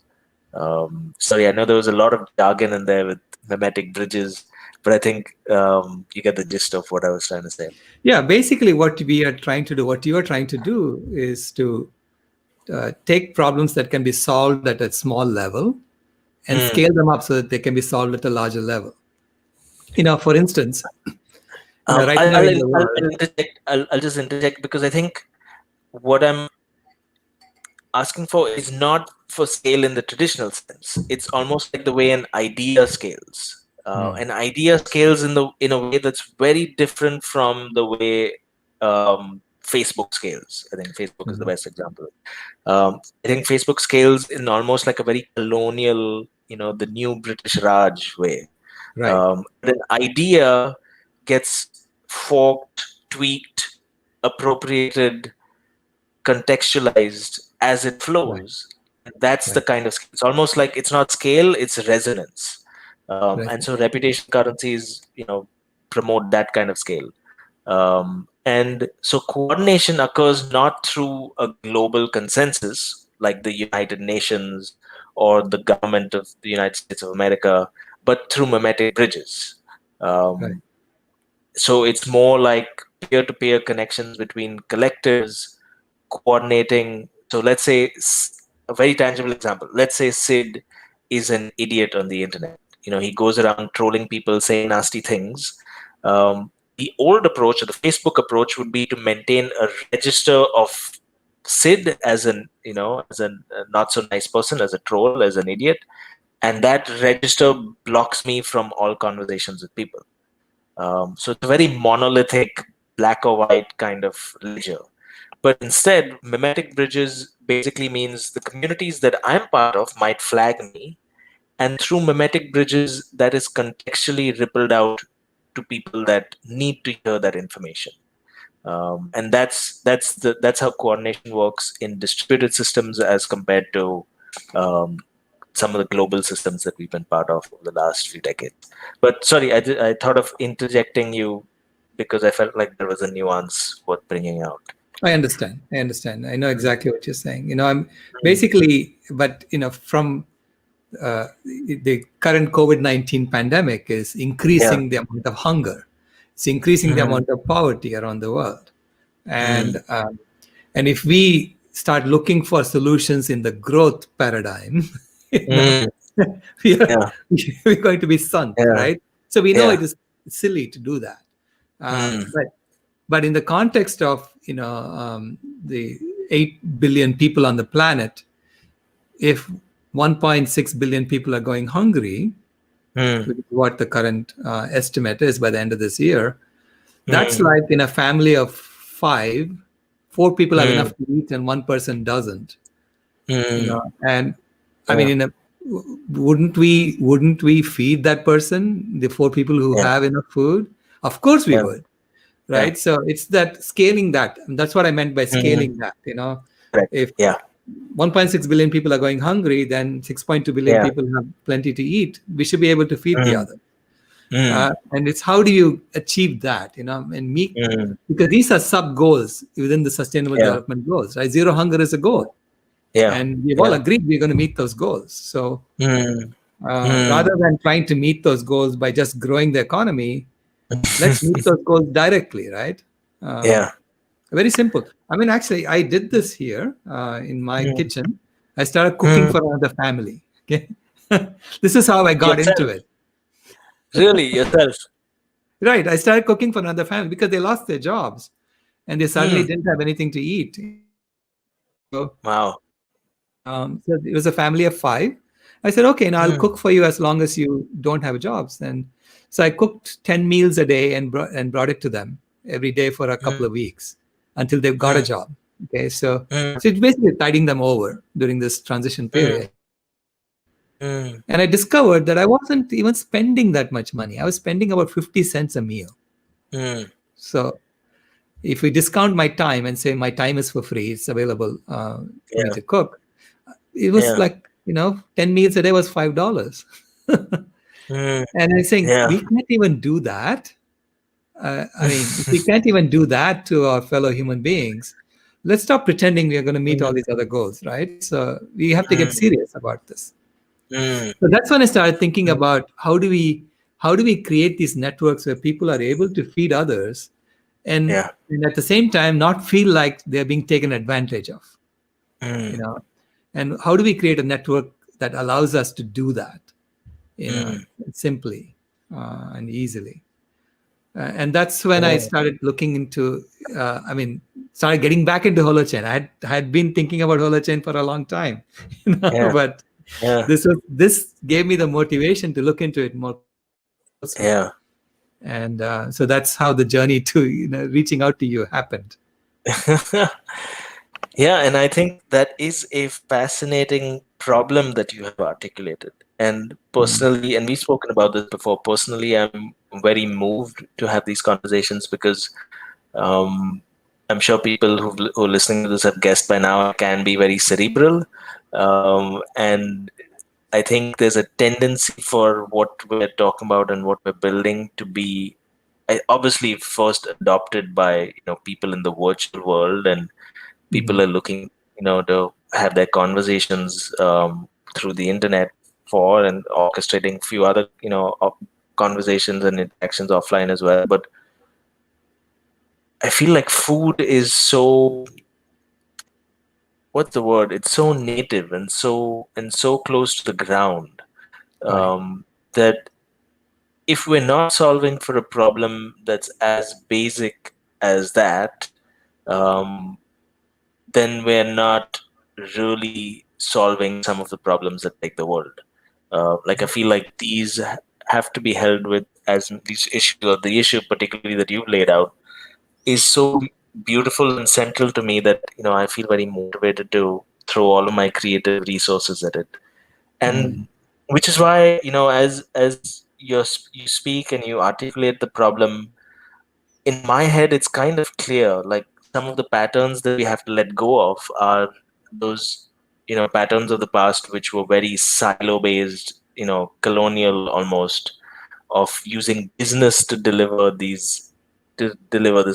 Speaker 2: Sorry, I know there was a lot of jargon in there with mimetic bridges, but I think you get the gist of what I was trying to say.
Speaker 1: Yeah, basically, what we are trying to do, what you are trying to do, is to take problems that can be solved at a small level and
Speaker 2: Mm.
Speaker 1: scale them up so that they can be solved at a larger level. For instance, right now in the
Speaker 2: I'll
Speaker 1: world.
Speaker 2: interject. I'll just interject because I think what I'm asking for is not for scale in the traditional sense. It's almost like the way an idea scales.
Speaker 1: Hmm.
Speaker 2: An idea scales in a way that's very different from the way Facebook scales. I think Facebook is the
Speaker 1: Mhm.
Speaker 2: best example. I think Facebook scales in almost like a very colonial, the new British Raj way.
Speaker 1: Right.
Speaker 2: An idea gets forked, tweaked, appropriated, contextualized as it
Speaker 1: Right.
Speaker 2: flows. That's the
Speaker 1: Right.
Speaker 2: kind of scale. It's almost like it's not scale, it's resonance.
Speaker 1: Right.
Speaker 2: And so reputation currencies, promote that kind of scale. And so coordination occurs not through a global consensus like the United Nations or the government of the United States of America, but through mimetic bridges.
Speaker 1: Right.
Speaker 2: Um, so it's more like peer-to-peer connections between collectives coordinating. So let's say a very tangible example. Let's say Sid is an idiot on the internet. He goes around trolling people, saying nasty things. The old approach, or the Facebook approach, would be to maintain a register of Sid as a not so nice person, as a troll, as an idiot, and that register blocks me from all conversations with people. So it's a very monolithic, black or white kind of ledger. But instead, mimetic bridges basically means the communities that I'm part of might flag me, and through mimetic bridges, that is contextually rippled out to people that need to hear that information. And that's how coordination works in distributed systems as compared to um, some of the global systems that we've been part of over the last few decades. But sorry, I thought of interjecting you because I felt like there was a nuance worth bringing out.
Speaker 1: I understand. I understand. I know exactly what you're saying. I'm
Speaker 2: Mm.
Speaker 1: basically, but from the current COVID-19 pandemic is
Speaker 2: Yeah.
Speaker 1: increasing the amount of hunger. It's increasing the
Speaker 2: Mm,
Speaker 1: amount of poverty around the world,
Speaker 2: mm,
Speaker 1: and if we start looking for solutions in the growth paradigm, you know,
Speaker 2: mm,
Speaker 1: we are,
Speaker 2: yeah,
Speaker 1: we're going to be sunk,
Speaker 2: yeah,
Speaker 1: right? So we know
Speaker 2: yeah.
Speaker 1: it is silly to do that,
Speaker 2: Mm,
Speaker 1: but in the context of the 8 billion people on the planet, if 1.6 billion people are going hungry,
Speaker 2: mm,
Speaker 1: which is what the current estimate is by the end of this year, that's
Speaker 2: mm,
Speaker 1: like in a family of five, four people have
Speaker 2: mm,
Speaker 1: enough to eat and one person doesn't.
Speaker 2: mm,
Speaker 1: And I mean,
Speaker 2: yeah,
Speaker 1: wouldn't we feed that person, the four people who
Speaker 2: yeah,
Speaker 1: have enough food? Of course we
Speaker 2: Yeah.
Speaker 1: would,
Speaker 2: Yeah.
Speaker 1: right? So it's that scaling that. And that's what I meant by
Speaker 2: Mm.
Speaker 1: scaling that.
Speaker 2: Correct.
Speaker 1: If
Speaker 2: Yeah.
Speaker 1: 1.6 billion people are going hungry, then 6.2 billion
Speaker 2: Yeah.
Speaker 1: people have plenty to eat. We should be able to feed the
Speaker 2: Mm.
Speaker 1: other.
Speaker 2: Mm.
Speaker 1: And it's how do you achieve that, and meet,
Speaker 2: Mm.
Speaker 1: because these are sub goals within the sustainable
Speaker 2: Yeah.
Speaker 1: development goals, right? Zero hunger is a
Speaker 2: Yeah.
Speaker 1: goal.
Speaker 2: Yeah.
Speaker 1: And we've all
Speaker 2: Yeah.
Speaker 1: agreed we're going to meet those goals. So
Speaker 2: Mm. Mm.
Speaker 1: rather than trying to meet those goals by just growing the economy, let's meet those goals directly, right? Um,
Speaker 2: Yeah.
Speaker 1: very simple. I mean, actually, I did this here in my
Speaker 2: Mm.
Speaker 1: kitchen. I started cooking
Speaker 2: Mm.
Speaker 1: for another family. Okay, this is how I got into
Speaker 2: Yourself.
Speaker 1: it.
Speaker 2: Really, yourself.
Speaker 1: Right, I started cooking for another family because they lost their jobs and they suddenly
Speaker 2: Mm.
Speaker 1: didn't have anything to eat. So,
Speaker 2: Wow.
Speaker 1: so it was a family of five. I said, okay, now I'll
Speaker 2: Mm.
Speaker 1: cook for you as long as you don't have jobs. And so I cooked 10 meals a day and brought it to them every day for a couple
Speaker 2: Mm.
Speaker 1: of weeks until they've got a
Speaker 2: Mm.
Speaker 1: job. Okay, so
Speaker 2: Mm.
Speaker 1: so it's basically tiding them over during this transition
Speaker 2: Mm.
Speaker 1: period.
Speaker 2: Mm.
Speaker 1: And I discovered that I wasn't even spending that much money. I was spending about 50 cents a meal.
Speaker 2: Mm.
Speaker 1: So if we discount my time and say my time is for free, it's available for me
Speaker 2: Yeah.
Speaker 1: to cook, it was
Speaker 2: Yeah.
Speaker 1: like 10 meals a day was $5.
Speaker 2: Mm.
Speaker 1: And I'm saying
Speaker 2: Yeah.
Speaker 1: we can't even do that. I mean, if we can't even do that to our fellow human beings, let's stop pretending we are going to meet all
Speaker 2: Mm.
Speaker 1: these other goals, right? So we have to get
Speaker 2: Mm.
Speaker 1: serious about this.
Speaker 2: Mm.
Speaker 1: So that's when I started thinking
Speaker 2: Mm.
Speaker 1: about how do we create these networks where people are able to feed others, and
Speaker 2: Yeah.
Speaker 1: and at the same time not feel like they're being taken advantage of, you
Speaker 2: Mm.
Speaker 1: know. And how do we create a network that allows us to do that,
Speaker 2: Mm.
Speaker 1: simply and easily? And that's when I
Speaker 2: Oh.
Speaker 1: started looking into, started getting back into Holochain. I had been thinking about Holochain for a long time,
Speaker 2: Yeah.
Speaker 1: but
Speaker 2: Yeah.
Speaker 1: this gave me the motivation to look into it more closely.
Speaker 2: Yeah.
Speaker 1: And so that's how the journey to reaching out to you happened.
Speaker 2: Yeah, and I think that is a fascinating problem that you have articulated. And
Speaker 1: Mm,
Speaker 2: personally, and we've spoken about this before, personally, I'm very moved to have these conversations because um, I'm sure people who are listening to this have guessed by now I can be very cerebral. And I think there's a tendency for what we're talking about and what we're building to be obviously first adopted by people in the virtual world, and people
Speaker 1: mhm,
Speaker 2: are looking to have their conversations through the internet for and orchestrating few other conversations and interactions offline as well. But I feel like food is so, what's the word, it's so native and so close to the ground,
Speaker 1: right.
Speaker 2: that if we're not solving for a problem that's as basic as that, um, then we're not really solving some of the problems that take the world. Like I feel like these have to be held with as these issues, or the issue particularly that you've laid out is so beautiful and central to me that I feel very motivated to throw all of my creative resources at it. And
Speaker 1: Mm,
Speaker 2: which is why as you speak and you articulate the problem, in my head it's kind of clear, like some of the patterns that we have to let go of are those patterns of the past which were very silo based, colonial almost, of using business to deliver this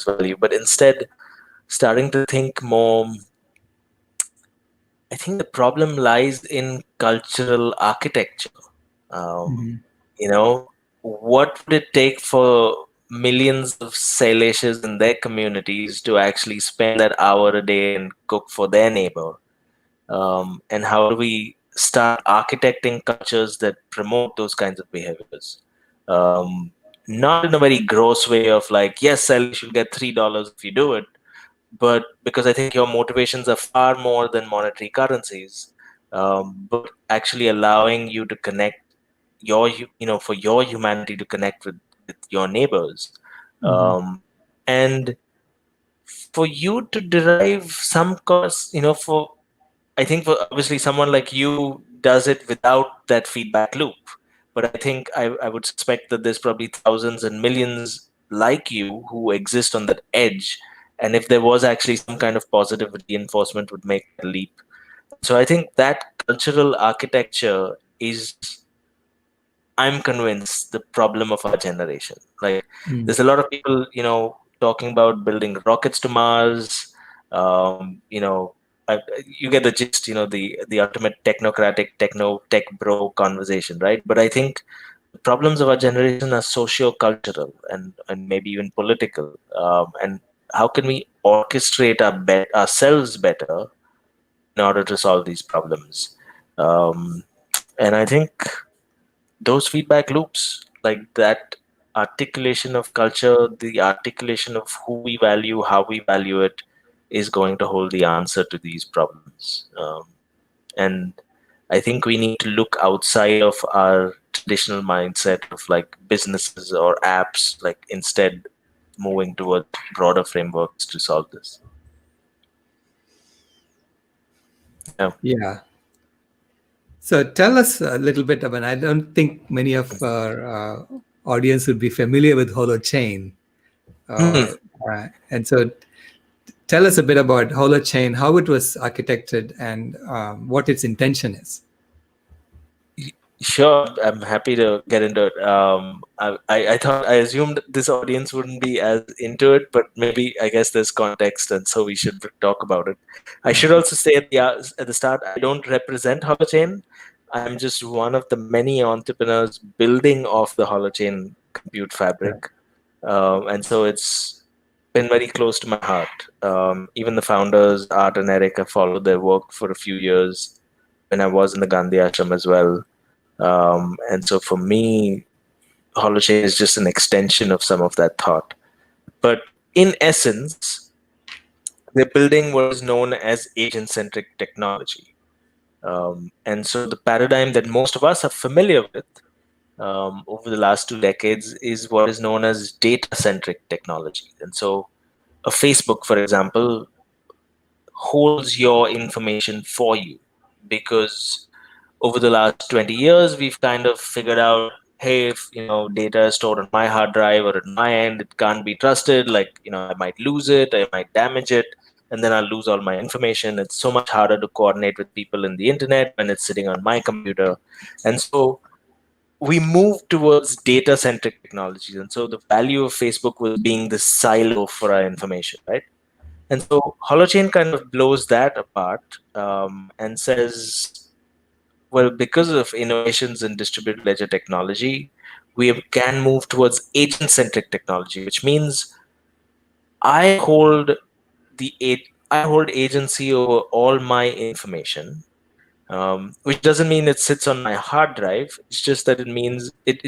Speaker 2: value, but instead starting to think more. I think the problem lies in cultural architecture. um,
Speaker 1: mhm,
Speaker 2: what would it take for millions of Salishes in their communities to actually spend that hour a day and cook for their neighbor? And how do we start architecting cultures that promote those kinds of behaviors? Um, Not in a very gross way of like, yes, Salish, you'll get $3 if you do it, but because I think your motivations are far more than monetary currencies, but actually allowing you to connect for your humanity to connect with your neighbors,
Speaker 1: mhm,
Speaker 2: um, and for you to derive some cost, for I think for obviously someone like you does it without that feedback loop. But I think I would suspect that there's probably thousands and millions like you who exist on that edge, and if there was actually some kind of positive reinforcement, would make that leap. So I think that cultural architecture is, I'm convinced, the problem of our generation. Like,
Speaker 1: Mm.
Speaker 2: there's a lot of people, talking about building rockets to Mars. You know, you get the gist. The ultimate technocratic techno tech bro conversation, right? But I think the problems of our generation are socio-cultural and maybe even political. And how can we orchestrate ourselves better in order to solve these problems? Um, and I think those feedback loops, like that articulation of culture, the articulation of who we value, how we value it, is going to hold the answer to these problems. And I think we need to look outside of our traditional mindset of like businesses or apps, like instead moving towards broader frameworks to solve this. Yeah.
Speaker 1: Yeah. So tell us a little bit about. I don't think many of our audience would be familiar with Holochain,
Speaker 2: Hmm.
Speaker 1: and so tell us a bit about Holochain, how it was architected, and what its intention is.
Speaker 2: Sure, I'm happy to get into it. I thought, I assumed this audience wouldn't be as into it, but maybe I guess there's context, and so we should talk about it. I should also say at the start, I don't represent Holochain. I'm just one of the many entrepreneurs building off the Holochain compute
Speaker 1: Yeah.
Speaker 2: fabric, and so it's been very close to my heart. Even the founders, Art and Eric, have followed their work for a few years when I was in the Gandhi ashram as well. And so for me, Holochain is just an extension of some of that thought. But in essence, they're building what is known as agent centric technology. And so the paradigm that most of us are familiar with over the last 2 decades is what is known as data centric technology. And so a Facebook, for example, holds your information for you because over the last 20 years we've kind of figured out, hey, if data is stored on my hard drive or at my end, it can't be trusted. Like, I might lose it, I might damage it, and then I'll lose all my information. It's so much harder to coordinate with people in the internet when it's sitting on my computer. And so we moved towards data centric technologies, and so the value of Facebook was being the silo for our information, right? And so Holochain kind of blows that apart, and says, well, because of innovations in distributed ledger technology, we can move towards agent-centric technology, which means I hold I hold agency over all my information, which doesn't mean it sits on my hard drive. It's just that it means that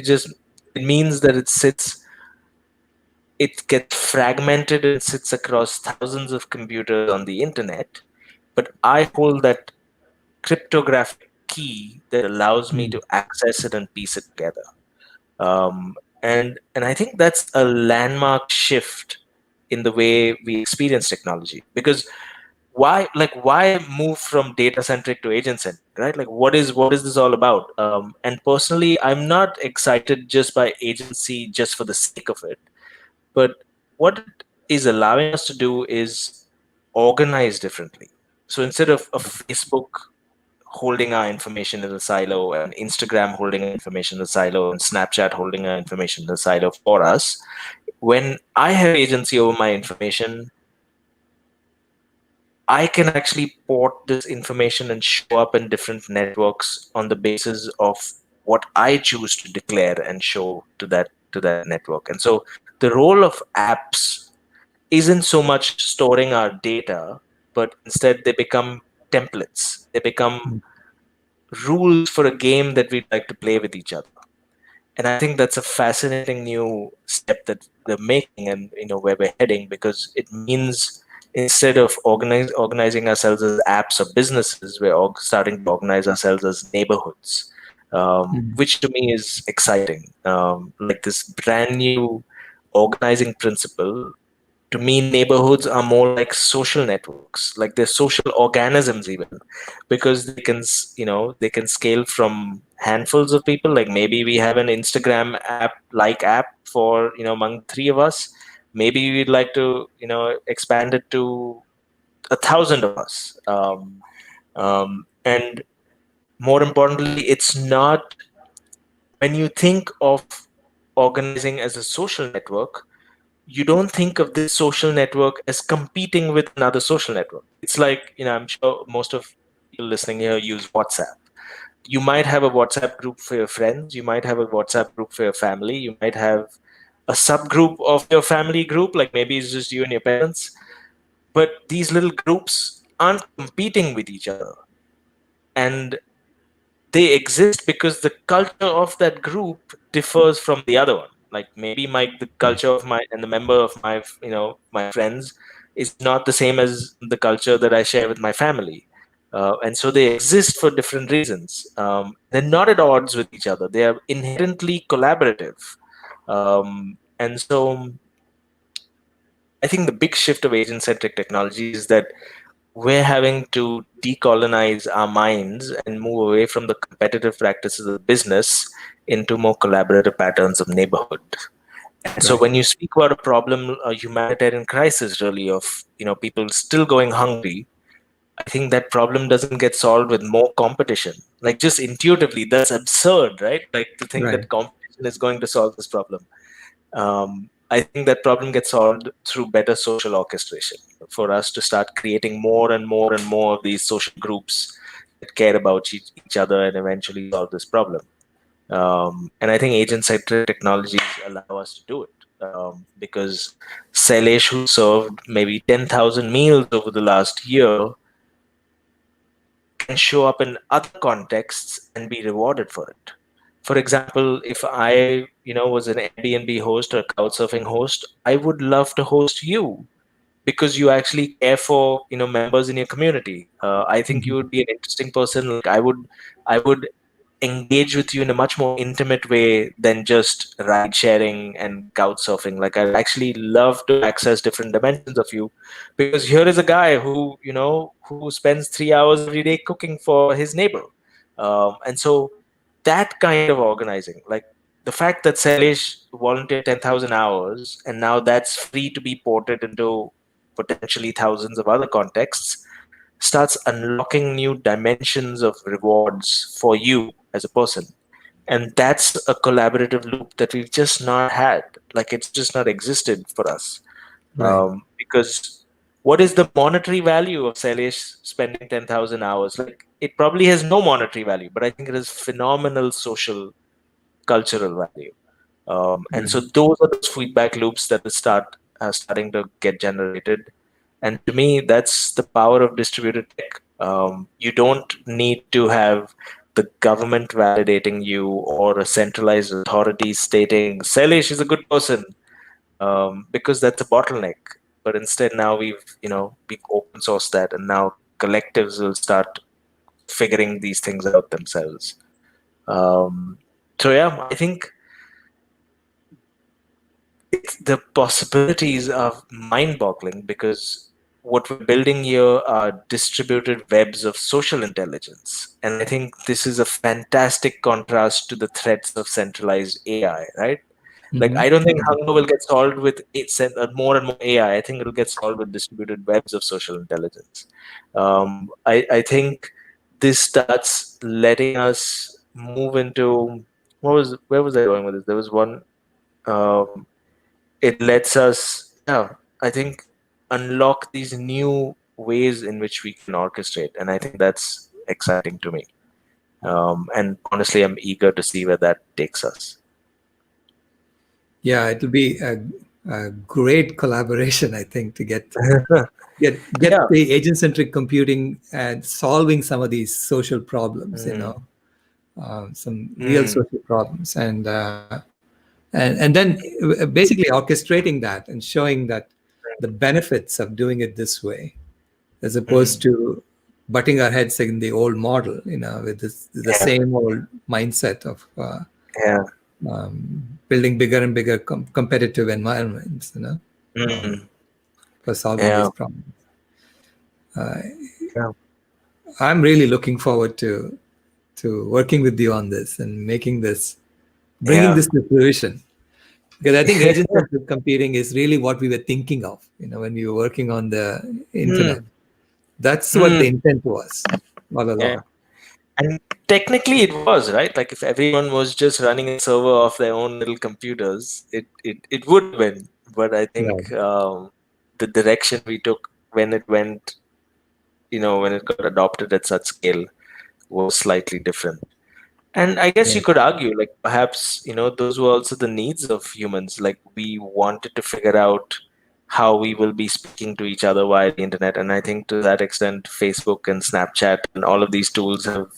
Speaker 2: it gets fragmented and sits across thousands of computers on the internet, but I hold that cryptographic key that allows me
Speaker 1: Mm.
Speaker 2: to access it and piece it together. And I think that's a landmark shift in the way we experience technology. Because why move from data centric to agent centric, right? Like, what is this all about? And personally, I'm not excited just by agency just for the sake of it, but what it is allowing us to do is organize differently. So instead of a Facebook holding our information in a silo, and Instagram holding our information in a silo, and Snapchat holding our information in a silo for us, when I have agency over my information, I can actually port this information and show up in different networks on the basis of what I choose to declare and show to that network. And so the role of apps isn't so much storing our data, but instead they become templates. They become
Speaker 1: Mm.
Speaker 2: rules for a game that we'd like to play with each other. And I think that's a fascinating new step that they're making, and where we're heading, because it means instead of organizing ourselves as apps or businesses, we're starting to organize ourselves as neighborhoods,
Speaker 1: Mm.
Speaker 2: which to me is exciting. Like this brand new organizing principle To me, neighborhoods are more like social networks, like they're social organisms even, because they can, they can scale from handfuls of people. Like maybe we have an Instagram app for, among the three of us. Maybe we'd like to, expand it to 1,000 of us. And more importantly, it's not, when you think of organizing as a social network, you don't think of this social network as competing with another social network. It's like, I'm sure most of people listening here use WhatsApp. You might have a WhatsApp group for your friends, you might have a WhatsApp group for your family, you might have a subgroup of your family group, like maybe it's just you and your parents. But these little groups aren't competing with each other. And they exist because the culture of that group differs from the other one. Like maybe the culture of my and the member of my my friends is not the same as the culture that I share with my family, and so they exist for different reasons. They're not at odds with each other. They are inherently collaborative, and so I think the big shift of agent-centric technology is that we're having to decolonize our minds and move away from the competitive practices of business into more collaborative patterns of neighborhood. And so
Speaker 1: Right.
Speaker 2: when you speak about a problem, a humanitarian crisis really of, people still going hungry, I think that problem doesn't get solved with more competition. Like just intuitively, that's absurd, right? Like to think
Speaker 1: Right.
Speaker 2: that competition is going to solve this problem. I think that problem gets solved through better social orchestration, for us to start creating more and more and more of these social groups that care about each other and eventually solve this problem. And I think agent-centric technologies allow us to do it, because Sailesh, who served maybe 10,000 meals over the last year, can show up in other contexts and be rewarded for it. For example, if I, was an Airbnb host or a couchsurfing host, I would love to host you because you actually care for, members in your community. I think you
Speaker 1: Mhm.
Speaker 2: would be an interesting person. Like I would engage with you in a much more intimate way than just ride sharing and couch surfing. Like I'd actually love to access different dimensions of you, because here is a guy who, who spends 3 hours every day cooking for his neighbor. And so that kind of organizing, like the fact that Sailesh volunteered 10,000 hours and now that's free to be ported into potentially thousands of other contexts, starts unlocking new dimensions of rewards for you as a person. And that's a collaborative loop that we've just not had. Like it's just not existed for us.
Speaker 1: Right.
Speaker 2: Because what is the monetary value of Sailesh spending 10,000 hours? Like it probably has no monetary value, but I think it has phenomenal social, cultural value. And so
Speaker 1: Right.
Speaker 2: those are those feedback loops that will starting to get generated. And to me, that's the power of distributed tech. You don't need to have the government validating you or a centralized authority stating Sailesh is a good person, because that's a bottleneck. But instead, now we've open sourced that, and now collectives will start figuring these things out themselves. Um, so yeah, I think the possibilities are mind-boggling, because what we're building here are distributed webs of social intelligence, and I think this is a fantastic contrast to the threats of centralized AI, right? Like I
Speaker 1: Hmm.
Speaker 2: don't think hunger will get solved with more and more AI. I think it'll get solved with distributed webs of social intelligence. I think this starts letting us move into, where was I going with this? There was one. um, it lets us, yeah, I think, unlock these new ways in which we can orchestrate, and I think that's exciting to me. And honestly, I'm eager to see where that takes us.
Speaker 1: Yeah, it'll be a great collaboration, I think, to get
Speaker 2: Yeah.
Speaker 1: the agent-centric computing and solving some of these social problems.
Speaker 2: Mm,
Speaker 1: Some real
Speaker 2: mm,
Speaker 1: social problems, and then basically orchestrating that and showing that the benefits of doing it this way, as opposed
Speaker 2: mm,
Speaker 1: to butting our heads in the old model, with the
Speaker 2: yeah,
Speaker 1: same old mindset of
Speaker 2: yeah.
Speaker 1: building bigger and bigger competitive environments. Um,
Speaker 2: Mm.
Speaker 1: for solving
Speaker 2: Yeah.
Speaker 1: these problems.
Speaker 2: Yeah.
Speaker 1: I'm really looking forward to working with you on this and making this, bringing
Speaker 2: Yeah.
Speaker 1: this to fruition. Because I think agent-centric computing is really what we were thinking of, when we were working on the internet.
Speaker 2: Hmm.
Speaker 1: That's what the
Speaker 2: Hmm.
Speaker 1: intent was all
Speaker 2: Yeah.
Speaker 1: along.
Speaker 2: And technically it was, right? Like if everyone was just running a server off their own little computers, it would have been. But I
Speaker 1: Right.
Speaker 2: think the direction we took when it went, when it got adopted at such scale was slightly different. And I guess you
Speaker 1: Right.
Speaker 2: could argue, like perhaps, those were also the needs of humans. Like we wanted to figure out how we will be speaking to each other via the internet. And I think to that extent, Facebook and Snapchat and all of these tools have,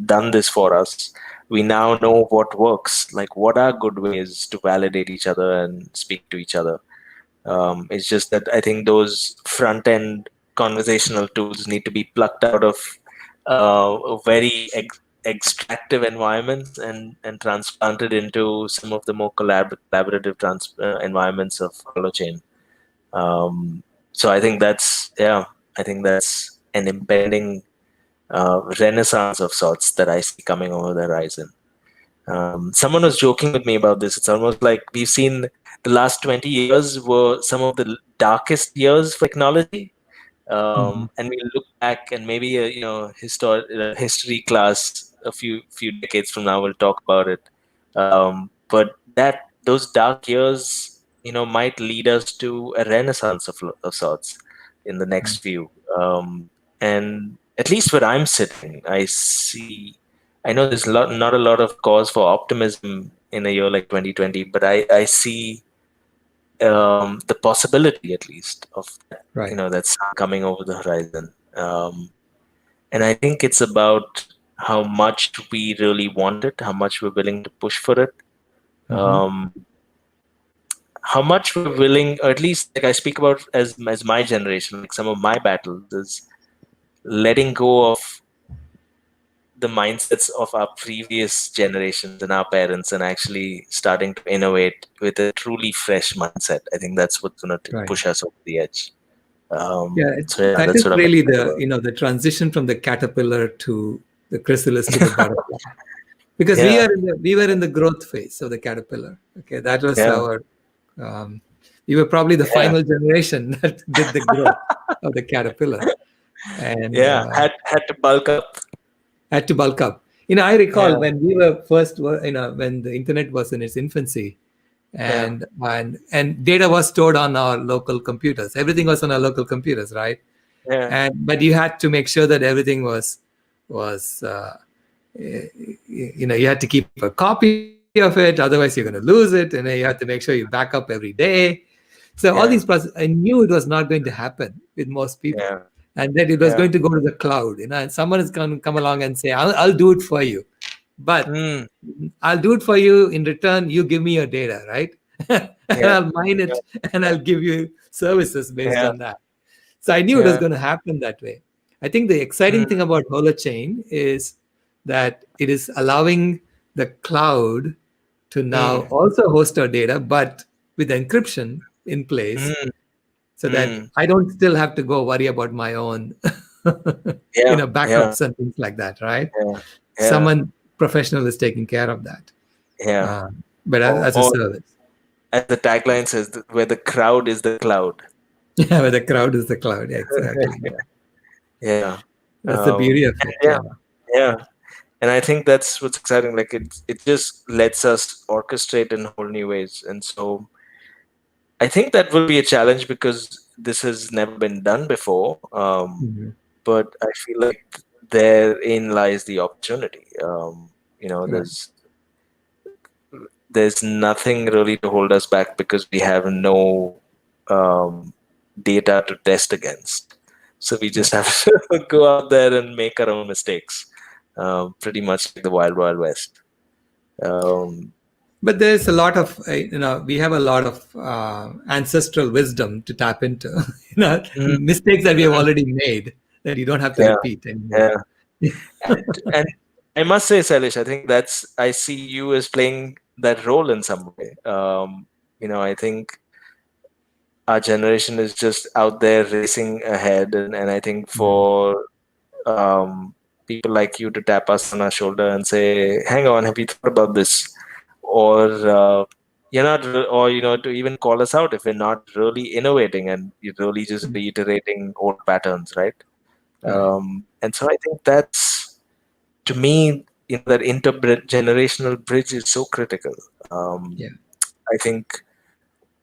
Speaker 2: done this for us. We now know what works, like what are good ways to validate each other and speak to each other. It's just that I think those front end conversational tools need to be plucked out of very extractive environments and transplanted into some of the more collaborative environments of Holochain. So I think I think that's an impending renaissance of sorts that I see coming over the horizon. Someone was joking with me about this. It's almost like we've seen the last 20 years were some of the darkest years for technology.
Speaker 1: Mhm.
Speaker 2: And we look back and maybe a history class a few decades from now we'll talk about it. But that those dark years, might lead us to a renaissance of sorts in the next few. And at least where I'm sitting, I know there's not a lot of cause for optimism in a year like 2020, but I see the possibility at least of that,
Speaker 1: Right.
Speaker 2: that sun coming over the horizon. And I think it's about how much we really want it, how much we're willing to push for it,
Speaker 1: Hmm.
Speaker 2: um, how much we're willing, or at least like I speak about as my generation, like some of my battles is letting go of the mindsets of our previous generations and our parents and actually starting to innovate with a truly fresh mindset. I think that's what's going to
Speaker 1: Right.
Speaker 2: push us over the edge.
Speaker 1: Yeah,
Speaker 2: So yeah,
Speaker 1: that
Speaker 2: that's
Speaker 1: is
Speaker 2: what I'm
Speaker 1: really
Speaker 2: excited
Speaker 1: the
Speaker 2: about.
Speaker 1: the transition from the caterpillar to the chrysalis to the butterfly. Because we
Speaker 2: Yeah,
Speaker 1: are in the growth phase of the caterpillar. Okay, that was
Speaker 2: yeah,
Speaker 1: our. Um, we were probably the
Speaker 2: yeah,
Speaker 1: final generation that did the growth of the caterpillar, and
Speaker 2: yeah. Had to bulk up.
Speaker 1: had to bulk up. I recall
Speaker 2: Yeah,
Speaker 1: when we were first, when the internet was in its infancy,
Speaker 2: yeah,
Speaker 1: and data was stored on our local computers. Everything was on our local computers, right?
Speaker 2: yeah,
Speaker 1: But you had to make sure that everything was you had to keep a copy of it, otherwise you're going to lose it, and then you had to make sure you back up every day. So all these
Speaker 2: yeah,
Speaker 1: process, I knew it was not going to happen with most people,
Speaker 2: yeah,
Speaker 1: and that it was
Speaker 2: yeah.
Speaker 1: going to go to the cloud. And someone is going to come along and say, I'll do it for you, but
Speaker 2: Mm,
Speaker 1: I'll do it for you in return. You give me your data, right? And
Speaker 2: yeah,
Speaker 1: I'll mine
Speaker 2: yeah,
Speaker 1: it, and I'll give you services based
Speaker 2: yeah,
Speaker 1: on that. So I knew it was
Speaker 2: yeah.
Speaker 1: going to happen that way. I think the exciting
Speaker 2: Mm,
Speaker 1: thing about Holochain is that it is allowing the cloud to now
Speaker 2: mm,
Speaker 1: also host our data, but with encryption in place,
Speaker 2: mm,
Speaker 1: so that
Speaker 2: mm.
Speaker 1: I don't still have to go worry about my own,
Speaker 2: Yeah, yeah,
Speaker 1: backups and things like that, right?
Speaker 2: yeah, yeah,
Speaker 1: Someone professional is taking care of that,
Speaker 2: yeah.
Speaker 1: uh, but as a
Speaker 2: Or
Speaker 1: service.
Speaker 2: as the tagline says, where the crowd is the cloud.
Speaker 1: Yeah, where the crowd is the cloud. Yeah, exactly. Yeah.
Speaker 2: Yeah.
Speaker 1: That's the beauty of
Speaker 2: And
Speaker 1: it.
Speaker 2: yeah,
Speaker 1: Yeah.
Speaker 2: yeah. And I think that's what's exciting. Like it just lets us orchestrate in whole new ways. And so I think that will be a challenge because this has never been done before.
Speaker 1: Mhm.
Speaker 2: But I feel like therein lies the opportunity. You know,
Speaker 1: Right.
Speaker 2: there's nothing really to hold us back because we have no um, data to test against. So we
Speaker 1: Right.
Speaker 2: just have to go out there and make our own mistakes, pretty much like the Wild Wild West. Um,
Speaker 1: But there's a lot of, we have a lot of ancestral wisdom to tap into,
Speaker 2: mm,
Speaker 1: mistakes that we have
Speaker 2: mm,
Speaker 1: already made that you don't have to
Speaker 2: yeah,
Speaker 1: repeat anymore.
Speaker 2: yeah. And I must say, Salish, I think I see you as playing that role in some way. I think our generation is just out there racing ahead, and I think for people like you to tap us on our shoulder and say, "Hang on, have you thought about this?" Or you're not, or to even call us out if we're not really innovating and you're really just reiterating old patterns, right?
Speaker 1: Right.
Speaker 2: And so I think that's, to me, that intergenerational bridge is so critical. Um,
Speaker 1: Yeah.
Speaker 2: I think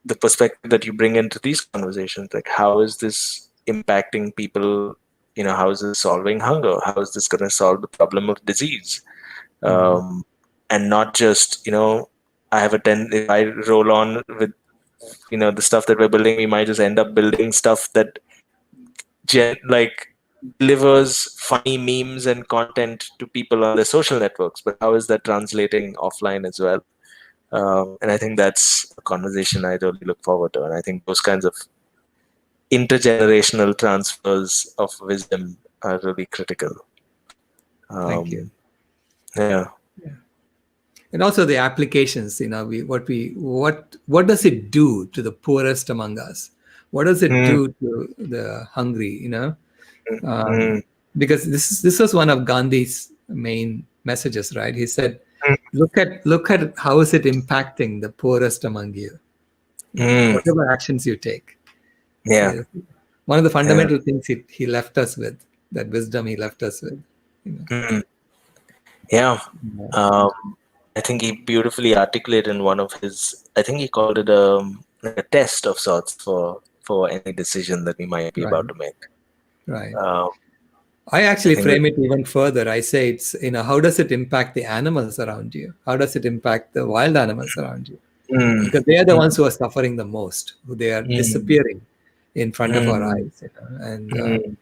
Speaker 2: the perspective that you bring into these conversations, like how is this impacting people? How is this solving hunger? How is this going to solve the problem of disease?
Speaker 1: Hmm.
Speaker 2: um, and not just I have a if I roll on with the stuff that we're building, we might just end up building stuff that like delivers funny memes and content to people on their social networks, but how is that translating offline as well? And I think that's a conversation I really look forward to, and I think those kinds of intergenerational transfers of wisdom are really critical.
Speaker 1: Thank you.
Speaker 2: um, yeah.
Speaker 1: Yeah. And also the applications, what does it do to the poorest among us? What does it
Speaker 2: Mm,
Speaker 1: do to the hungry?
Speaker 2: mm,
Speaker 1: Um,
Speaker 2: mm,
Speaker 1: because this was one of Gandhi's main messages, right? He said,
Speaker 2: mm,
Speaker 1: look at how is it impacting the poorest among you,
Speaker 2: mm.
Speaker 1: whatever actions you take.
Speaker 2: Yeah.
Speaker 1: Yeah. One of the
Speaker 2: Yeah.
Speaker 1: fundamental things he left us with, that wisdom he left us with. You know.
Speaker 2: Mm, yeah.
Speaker 1: Yeah.
Speaker 2: Um, I think he beautifully articulated in one of his, I think he called it like a test of sorts for any decision that we might be
Speaker 1: Right,
Speaker 2: about to make.
Speaker 1: right.
Speaker 2: Um,
Speaker 1: I
Speaker 2: I
Speaker 1: actually
Speaker 2: think that.
Speaker 1: frame it even further. I say it's, how does it impact the animals around you? How does it impact the wild animals around you?
Speaker 2: Mm,
Speaker 1: Because they are the
Speaker 2: mm,
Speaker 1: ones who are suffering the most, who they are
Speaker 2: mm,
Speaker 1: disappearing in front of our
Speaker 2: mm,
Speaker 1: eyes. And
Speaker 2: mm,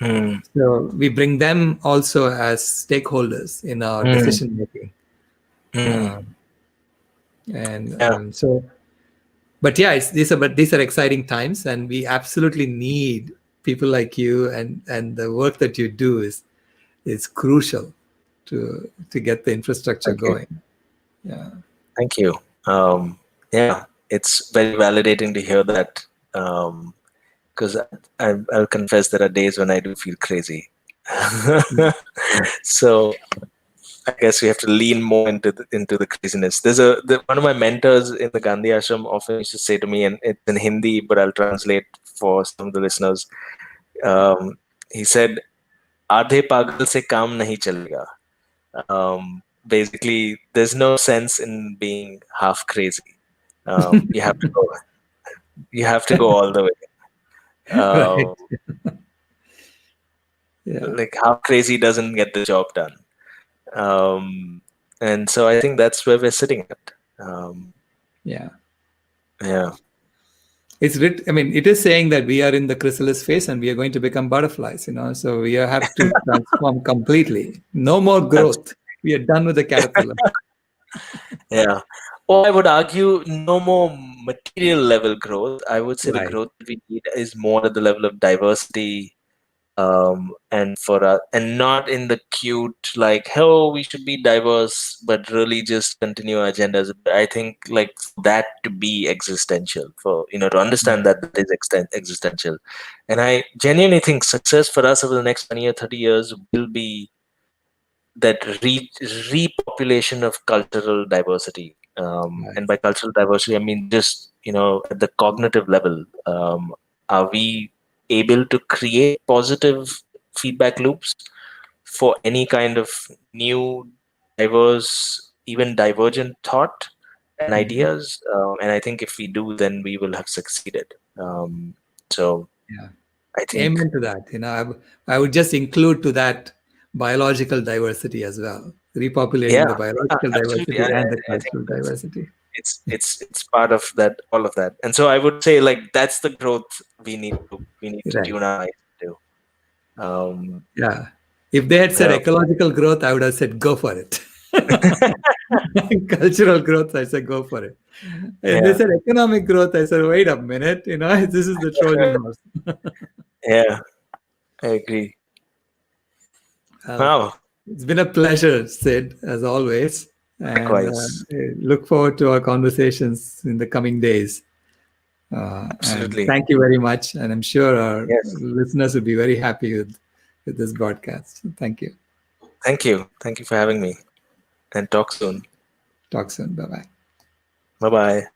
Speaker 2: mm,
Speaker 1: so we bring them also as stakeholders in our
Speaker 2: mm,
Speaker 1: decision making.
Speaker 2: mm.
Speaker 1: Um, and
Speaker 2: Yeah.
Speaker 1: so, but yeah, these are exciting times, and we absolutely need people like you, and the work that you do is crucial to get the infrastructure
Speaker 2: Thank you.
Speaker 1: going. Yeah,
Speaker 2: Thank you. Yeah, it's very validating to hear that. Because I'll confess there are days when I do feel crazy. So I guess we have to lean more into the craziness. One of my mentors in the Gandhi Ashram often used to say to me, and it's in Hindi, but I'll translate for some of the listeners. He said, "Aadhe pagal se kaam nahi chalega." Basically, there's no sense in being half crazy. You have to go. You have to go all the way.
Speaker 1: right.
Speaker 2: Um,
Speaker 1: Yeah,
Speaker 2: like half crazy doesn't get the job done. And so I think that's where we're sitting at.
Speaker 1: yeah.
Speaker 2: Yeah.
Speaker 1: I mean, it is saying that we are in the chrysalis phase and we are going to become butterflies. So we have to transform completely. No more growth. We are done with the caterpillar.
Speaker 2: Yeah. Or I would argue no more material level growth. I would say the
Speaker 1: Right.
Speaker 2: growth that we need is more at the level of diversity, and not in the cute like, oh, we should be diverse, but really just continue our agendas. I think like that to be existential, for to understand that that is existential, and I genuinely think success for us over the next 20 or 30 years will be that repopulation of cultural diversity. And
Speaker 1: Right.
Speaker 2: by cultural diversity, I mean just at the cognitive level. Are we able to create positive feedback loops for any kind of new, diverse, even divergent thought and
Speaker 1: Mhm.
Speaker 2: ideas? And I think if we do, then we will have succeeded. So
Speaker 1: Yeah.
Speaker 2: I think,
Speaker 1: Amen to that. I would just include to that biological diversity as well, repopulating
Speaker 2: yeah,
Speaker 1: the biological
Speaker 2: absolutely.
Speaker 1: diversity and the
Speaker 2: I think
Speaker 1: cultural diversity.
Speaker 2: it's part of that, all of that. And so I would say like that's the growth we need to
Speaker 1: Right.
Speaker 2: tune our eyes to. um
Speaker 1: Yeah. If they had said
Speaker 2: yeah.
Speaker 1: ecological growth, I would have said go for it. Cultural growth, I said go for it. And they
Speaker 2: Yeah.
Speaker 1: said economic growth, I said wait a minute, this is the Trojan horse.
Speaker 2: Yeah, I agree.
Speaker 1: Well,
Speaker 2: Wow.
Speaker 1: it's been a pleasure, Sid, as always. And
Speaker 2: Likewise.
Speaker 1: I look forward to our conversations in the coming days. And
Speaker 2: Absolutely.
Speaker 1: thank you very much. And I'm sure our
Speaker 2: Yes.
Speaker 1: listeners will be very happy with this broadcast. Thank you.
Speaker 2: Thank you. Thank you for having me. And talk soon.
Speaker 1: Talk soon. Bye bye.
Speaker 2: Bye bye.